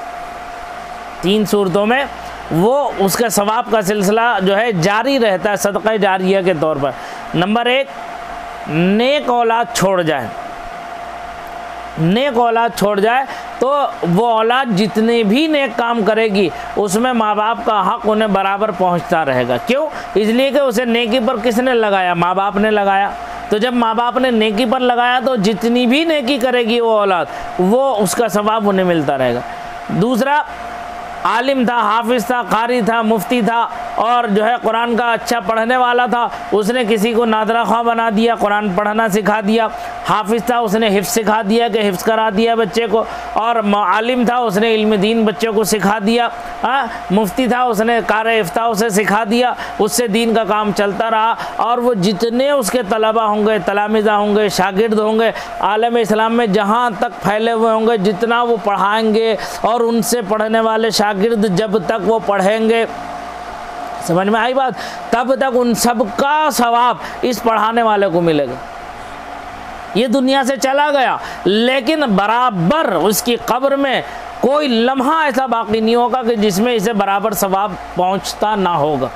Speaker 1: 3 सूरतों में वो उसका सवाब का सिलसिला जो है जारी रहता है, सदक़ा जारिया के तौर पर। नंबर 1, नेक औलाद छोड़ जाए। नेक औलाद छोड़ जाए तो वो औलाद जितने भी नेक काम करेगी उसमें माँ बाप का हक़ उन्हें बराबर पहुँचता रहेगा। क्यों? इसलिए कि उसे नेकी पर किसने लगाया? माँ बाप ने लगाया। तो जब माँ बाप ने नेकी पर लगाया तो जितनी भी नेकी करेगी वो औलाद, वो उसका सवाब उन्हें मिलता रहेगा। दूसरा, आलिम था, हाफिज़ था, कारी था, मुफ्ती था, और जो है कुरान का अच्छा पढ़ने वाला था, उसने किसी को नादरा ख्वाह बना दिया, कुरान पढ़ना सिखा दिया, हाफिज़ था उसने हिफ्ज़ सिखा दिया कि हिफ्ज़ करा दिया बच्चे को, और आलिम था उसने इल्म दीन बच्चे को सिखा दिया, मुफ्ती था उसने कार इफ्ता उसे सिखा दिया, उससे दीन का काम चलता रहा। और वो जितने उसके तलबा होंगे, तलामिज़ा होंगे, शागिर्द होंगे, आलम इस्लाम में जहाँ तक फैले हुए होंगे, जितना वो पढ़ाएंगे और उनसे पढ़ने वाले शागिर्द जब तक वो पढ़ेंगे, समझ में आई बात, तब तक उन सब का सवाब इस पढ़ाने वाले को मिलेगा। ये दुनिया से चला गया, लेकिन बराबर उसकी कब्र में कोई लम्हा ऐसा बाकी नहीं होगा कि जिसमें इसे बराबर सवाब पहुंचता ना होगा।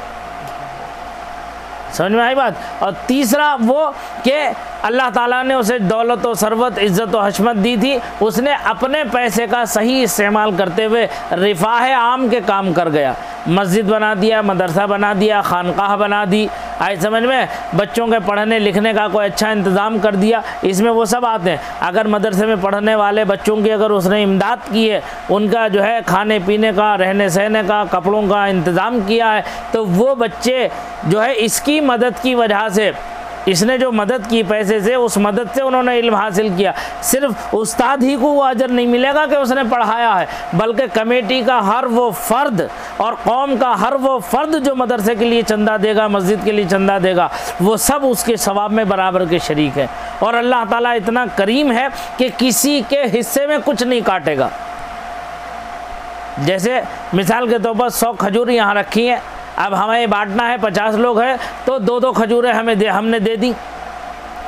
Speaker 1: समझ में आई बात। और तीसरा वो कि अल्लाह ताला ने उसे दौलत और सरवत, इज़्ज़त और हशमत दी थी, उसने अपने पैसे का सही इस्तेमाल करते हुए रिफाह आम के काम कर गया। मस्जिद बना दिया, मदरसा बना दिया, खानकाह बना दी, आई समझ में, बच्चों के पढ़ने लिखने का कोई अच्छा इंतज़ाम कर दिया। इसमें वो सब आते हैं। अगर मदरसे में पढ़ने वाले बच्चों की अगर उसने इमदाद की है, उनका जो है खाने पीने का, रहने सहने का, कपड़ों का इंतज़ाम किया है, तो वो बच्चे जो है इसकी मदद की वजह से, इसने जो मदद की पैसे से, उस मदद से उन्होंने इल्म हासिल किया। सिर्फ उस्ताद ही को वो अजर नहीं मिलेगा कि उसने पढ़ाया है, बल्कि कमेटी का हर वो फ़र्द और कौम का हर वो फ़र्द जो मदरसे के लिए चंदा देगा, मस्जिद के लिए चंदा देगा, वो सब उसके सवाब में बराबर के शरीक है। और अल्लाह ताला इतना करीम है कि किसी के हिस्से में कुछ नहीं काटेगा। जैसे मिसाल के तौर पर 100 खजूर यहाँ रखी हैं, अब हमें बांटना है, 50 लोग हैं तो 2-2 खजूरें हमने दे दी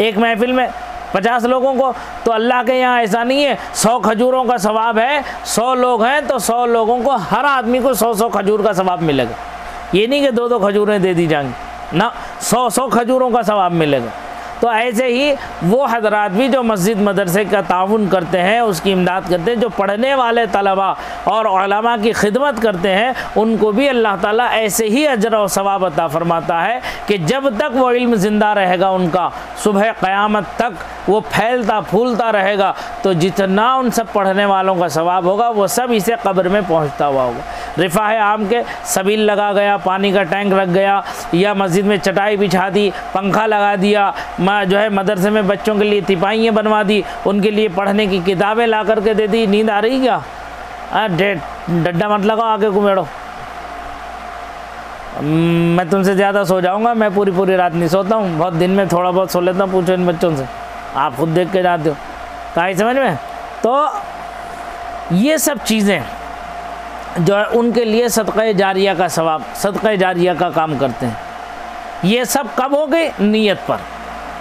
Speaker 1: एक महफिल में 50 लोगों को। तो अल्लाह के यहाँ ऐसा नहीं है 100 खजूरों का सवाब है, 100 लोग हैं तो 100 लोगों को, हर आदमी को 100-100 खजूर का सवाब मिलेगा। ये नहीं कि 2-2 खजूरें दे दी जाएंगी ना, 100-100 खजूरों का सवाब मिलेगा। तो ऐसे ही वो हजरात भी जो मस्जिद मदरसे का ताउन करते हैं, उसकी इमदाद करते हैं, जो पढ़ने वाले तलबा और उलमा की खिदमत करते हैं, उनको भी अल्लाह ताला ऐसे ही अजर और सवाब अता फरमाता है कि जब तक वो इल्म ज़िंदा रहेगा उनका, सुबह क़यामत तक वो फैलता फूलता रहेगा, तो जितना उन सब पढ़ने वालों का सवाब होगा वो सब इसे कब्र में पहुँचता हुआ होगा। रिफाह आम के सबील लगा गया, पानी का टैंक रख गया, या मस्जिद में चटाई बिछा दी, पंखा लगा दिया, जो है मदरसे में बच्चों के लिए तिपाइयाँ बनवा दी, उनके लिए पढ़ने की किताबें ला करके दे दी। नींद आ रही क्या? डड्डा मत लगाओ, आगे को बैठो। मैं तुमसे ज़्यादा सो जाऊँगा, मैं पूरी रात नहीं सोता हूँ, बहुत दिन में थोड़ा बहुत सो लेता हूँ। पूछो इन बच्चों से, आप खुद देख के जाते हो, कहीं समझ में। तो ये सब चीज़ें जो है उनके लिए सदक़े जारिया का सवाब, सदक़े जारिया का काम करते हैं। ये सब कब हो गए? नीयत पर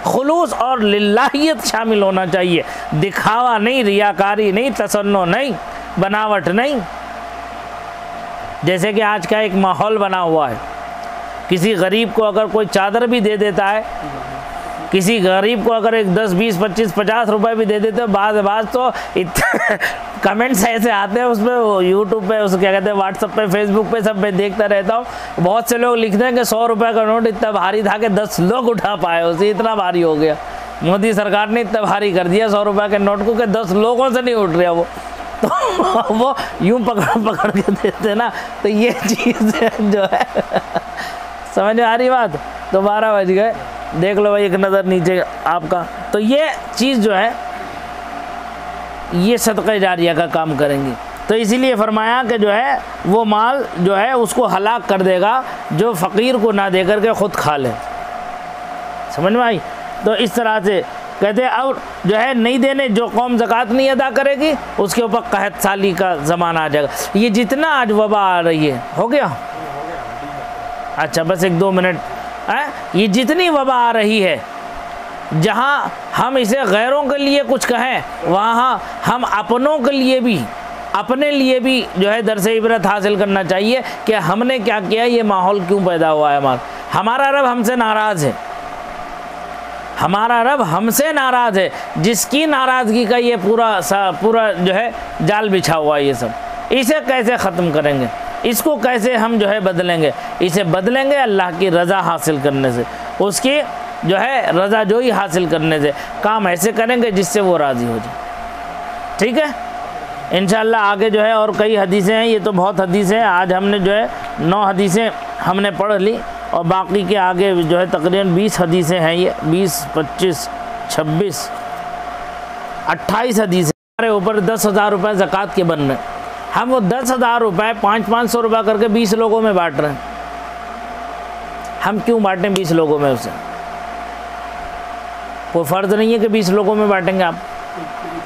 Speaker 1: खुलूस और लिल्लाहियत शामिल होना चाहिए, दिखावा नहीं, रियाकारी नहीं, तसन्नो नहीं, बनावट नहीं। जैसे कि आज का एक माहौल बना हुआ है, किसी गरीब को अगर कोई चादर भी दे देता है, किसी गरीब को अगर एक 10, 20, 25, 50 रुपए भी दे देते हैं, बाज़ तो कमेंट्स ऐसे आते हैं उसमें, यूट्यूब पे, उस क्या कहते हैं, व्हाट्सएप पे, फेसबुक पे, सब मैं देखता रहता हूँ। बहुत से लोग लिखते हैं कि 100 रुपये का नोट इतना भारी था कि 10 लोग उठा पाए, उसे इतना भारी हो गया। मोदी सरकार ने इतना भारी कर दिया 100 रुपये के नोट को कि 10 लोगों से नहीं उठ रहा वो, तो वो यूँ पकड़ के देते ना। तो ये चीज़ जो है समझ में आ रही बात। तो 12 बज गए, देख लो भाई एक नज़र नीचे आपका। तो ये चीज़ जो है ये सदक़े जारिया का काम करेंगी। तो इसीलिए फरमाया कि जो है वो माल जो है उसको हलाक कर देगा जो फ़कीर को ना दे करके ख़ुद खा ले। समझ में आई। तो इस तरह से कहते हैं, और जो है नहीं देने, जो कौम ज़कात नहीं अदा करेगी उसके ऊपर कहत साली का ज़माना आ जाएगा। ये जितना आज वबा आ रही है, हो गया? अच्छा बस 1-2 मिनट है। ये जितनी वबा आ रही है, जहाँ हम इसे गैरों के लिए कुछ कहें, वहाँ हम अपनों के लिए भी, अपने लिए भी जो है दरसे इबरत हासिल करना चाहिए कि हमने क्या किया, ये माहौल क्यों पैदा हुआ है। हमारा रब हमसे नाराज़ है, हमारा रब हमसे नाराज़ है, जिसकी नाराज़गी का ये पूरा जो है जाल बिछा हुआ है। ये सब इसे कैसे ख़त्म करेंगे, इसको कैसे हम जो है बदलेंगे? इसे बदलेंगे अल्लाह की रज़ा हासिल करने से, उसकी जो है रज़ा जोई हासिल करने से। काम ऐसे करेंगे जिससे वो राज़ी हो जाए। ठीक है, इंशाअल्लाह आगे जो है और कई हदीसें हैं। ये तो बहुत हदीसें हैं, आज हमने जो है 9 हदीसें हमने पढ़ ली, और बाकी के आगे जो है तकरीबन 20 हदीसें हैं। ये 20, 25, 26 28 हदीस हमारे ऊपर 10,000 रुपये ज़कात के बन रहे हैं। हम वो 10,000 रुपये 500-500 रुपये करके 20 लोगों में बांट रहे हैं। हम क्यों बांटें 20 लोगों में? उसे कोई फ़र्ज़ नहीं है कि 20 लोगों में बांटेंगे आप।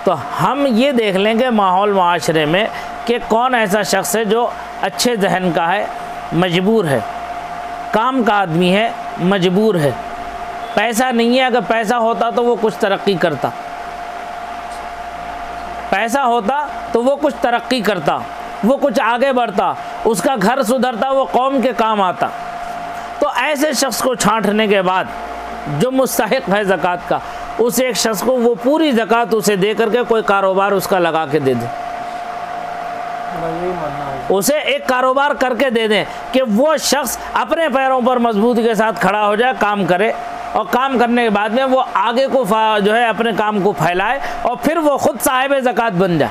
Speaker 1: तो हम ये देख लेंगे माहौल माशरे में कि कौन ऐसा शख्स है जो अच्छे जहन का है, मजबूर है, काम का आदमी है, मजबूर है, पैसा नहीं है। अगर पैसा होता तो वो कुछ तरक्की करता, पैसा होता तो वो कुछ तरक्की करता, वो कुछ आगे बढ़ता, उसका घर सुधरता, वो कौम के काम आता। तो ऐसे शख्स को छांटने के बाद जो मुस्तहिक है ज़कात का, उस एक शख्स को वो पूरी ज़कात उसे दे करके कोई कारोबार उसका लगा के दे दे, उसे एक कारोबार करके दे दें कि वो शख्स अपने पैरों पर मजबूती के साथ खड़ा हो जाए, काम करे, और काम करने के बाद में वो आगे को जो है अपने काम को फैलाए और फिर वो खुद साहिब ज़कात बन जाए।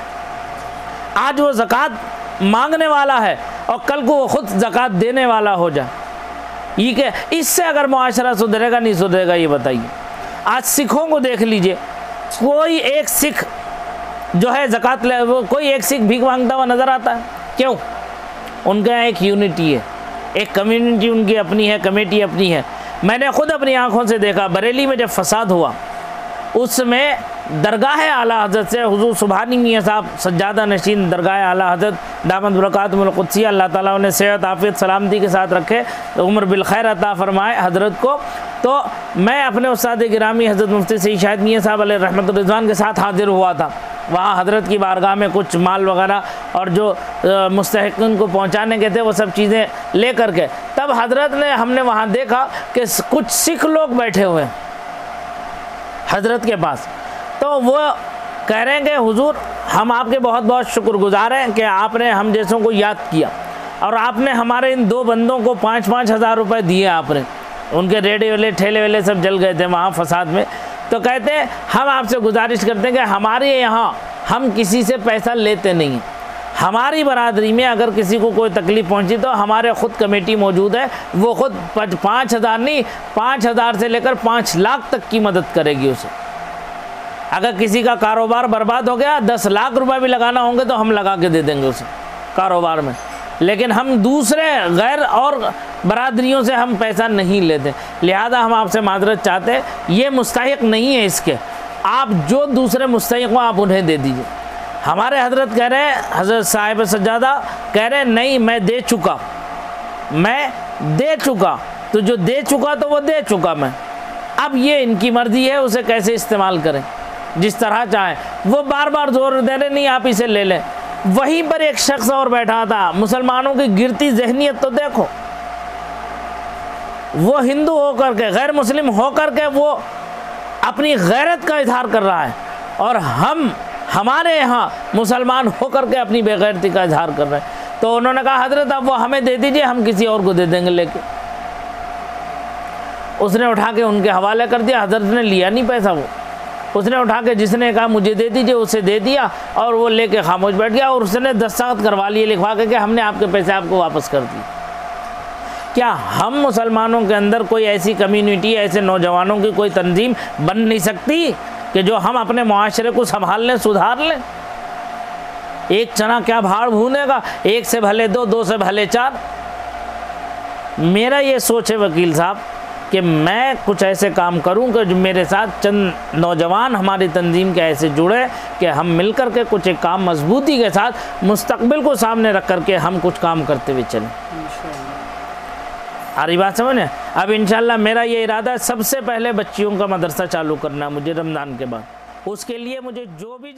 Speaker 1: आज वो ज़कात मांगने वाला है और कल को वो खुद ज़कात देने वाला हो जाए। ये क्या, इससे अगर मुआशरा सुधरेगा नहीं सुधरेगा ये बताइए। आज सिखों को देख लीजिए, कोई एक सिख जो है ज़कात ले, वो कोई एक सिख भीख मांगता हुआ नज़र आता है? क्यों? उनके यहाँ एक यूनिटी है, एक कम्युनिटी उनकी अपनी है, कमेटी अपनी है। मैंने ख़ुद अपनी आँखों से देखा, बरेली में जब फसाद हुआ उसमें दरगाह आला हज़रत से हुज़ूर सुबहानी मियाँ साहब सज्जादा नशीन दरगाह आला हज़रत दामद बरकातुहुल क़ुद्सिया, अल्लाह ताला उन्हें सेहत आफ़ियत सलामती के साथ रखे, उम्र बिल खैर अता फरमाए हज़रत को। तो मैं अपने उस्ताद गिरामी हज़रत मुफ्ती सईद शाहिद मियाँ साहब अलैहि रहमतुर रिज़वान के साथ हाज़िर हुआ था। वहाँ हज़रत की बारगाह में कुछ माल वगैरह और जो मुस्तहिक़ीन को पहुँचाने के थे वो सब चीज़ें ले करके, तब हज़रत ने, हमने वहाँ देखा कि कुछ सिख लोग बैठे हुए हैं हज़रत के पास। तो वो कह रहे हैं कि हुजूर हम आपके बहुत बहुत शुक्रगुज़ार हैं कि आपने हम जैसों को याद किया और आपने हमारे इन दो बंदों को 5-5 हज़ार रुपये दिए आपने। उनके रेडे वाले ठेले वाले सब जल गए थे वहाँ फसाद में। तो कहते हैं हम आपसे गुजारिश करते हैं कि हमारे यहाँ हम किसी से पैसा लेते नहीं हैं। हमारी बरादरी में अगर किसी को कोई तकलीफ़ पहुँची तो हमारे ख़ुद कमेटी मौजूद है, वो ख़ुद 5,000 नहीं 5,000 से लेकर 5 लाख तक की मदद करेगी उसे। अगर किसी का कारोबार बर्बाद हो गया, 10 लाख रुपए भी लगाना होंगे तो हम लगा के दे देंगे उसे कारोबार में। लेकिन हम दूसरे गैर और बरादरियों से हम पैसा नहीं लेते। लिहाजा हम आपसे माजरत चाहते हैं, ये मुस्तहिक नहीं है इसके, आप जो दूसरे मुस्तहिक हो आप उन्हें दे दीजिए। हमारे हजरत कह रहे हैं, हजरत साहिब सज्जादा कह रहे हैं नहीं मैं दे चुका, मैं दे चुका, तो जो दे चुका तो वो दे चुका मैं। अब ये इनकी मर्ज़ी है उसे कैसे इस्तेमाल करें जिस तरह चाहें। वो बार बार जोर दे रहे नहीं आप इसे ले लें। वहीं पर एक शख्स और बैठा था, मुसलमानों की गिरती जहनीत तो देखो, वो हिंदू होकर के, गैर मुस्लिम होकर के वो अपनी गैरत का इजहार कर रहा है, और हम हमारे यहाँ मुसलमान होकर के अपनी बेगैरती का इजहार कर रहे हैं। तो उन्होंने कहा हजरत अब वो हमें दे दीजिए, हम किसी और को दे देंगे लेके। उसने उठा के उनके हवाले कर दिया। हजरत ने लिया नहीं पैसा, वो उसने उठा के जिसने कहा मुझे दे दीजिए उसे दे दिया, और वो लेके खामोश बैठ गया। और उसने दस्तखत करवा लिए लिखवा के कि हमने आपके पैसे आपको वापस कर दिए। क्या हम मुसलमानों के अंदर कोई ऐसी कम्युनिटी, ऐसे नौजवानों की कोई तंजीम बन नहीं सकती कि जो हम अपने मुआशरे को संभाल लें, सुधार लें? एक चना क्या भाड़ भूनेगा, एक से भले दो, दो से भले चार। मेरा ये सोच है वकील साहब कि मैं कुछ ऐसे काम करूं कि जो मेरे साथ चंद नौजवान हमारी तंजीम के ऐसे जुड़े कि हम मिलकर के कुछ एक काम मजबूती के साथ मुस्तकबिल को सामने रख करके हम कुछ काम करते हुए चलें। आ रही बात समझ में? अब इंशाल्लाह मेरा ये इरादा है, सबसे पहले बच्चियों का मदरसा चालू करना मुझे रमज़ान के बाद। उसके लिए मुझे जो भी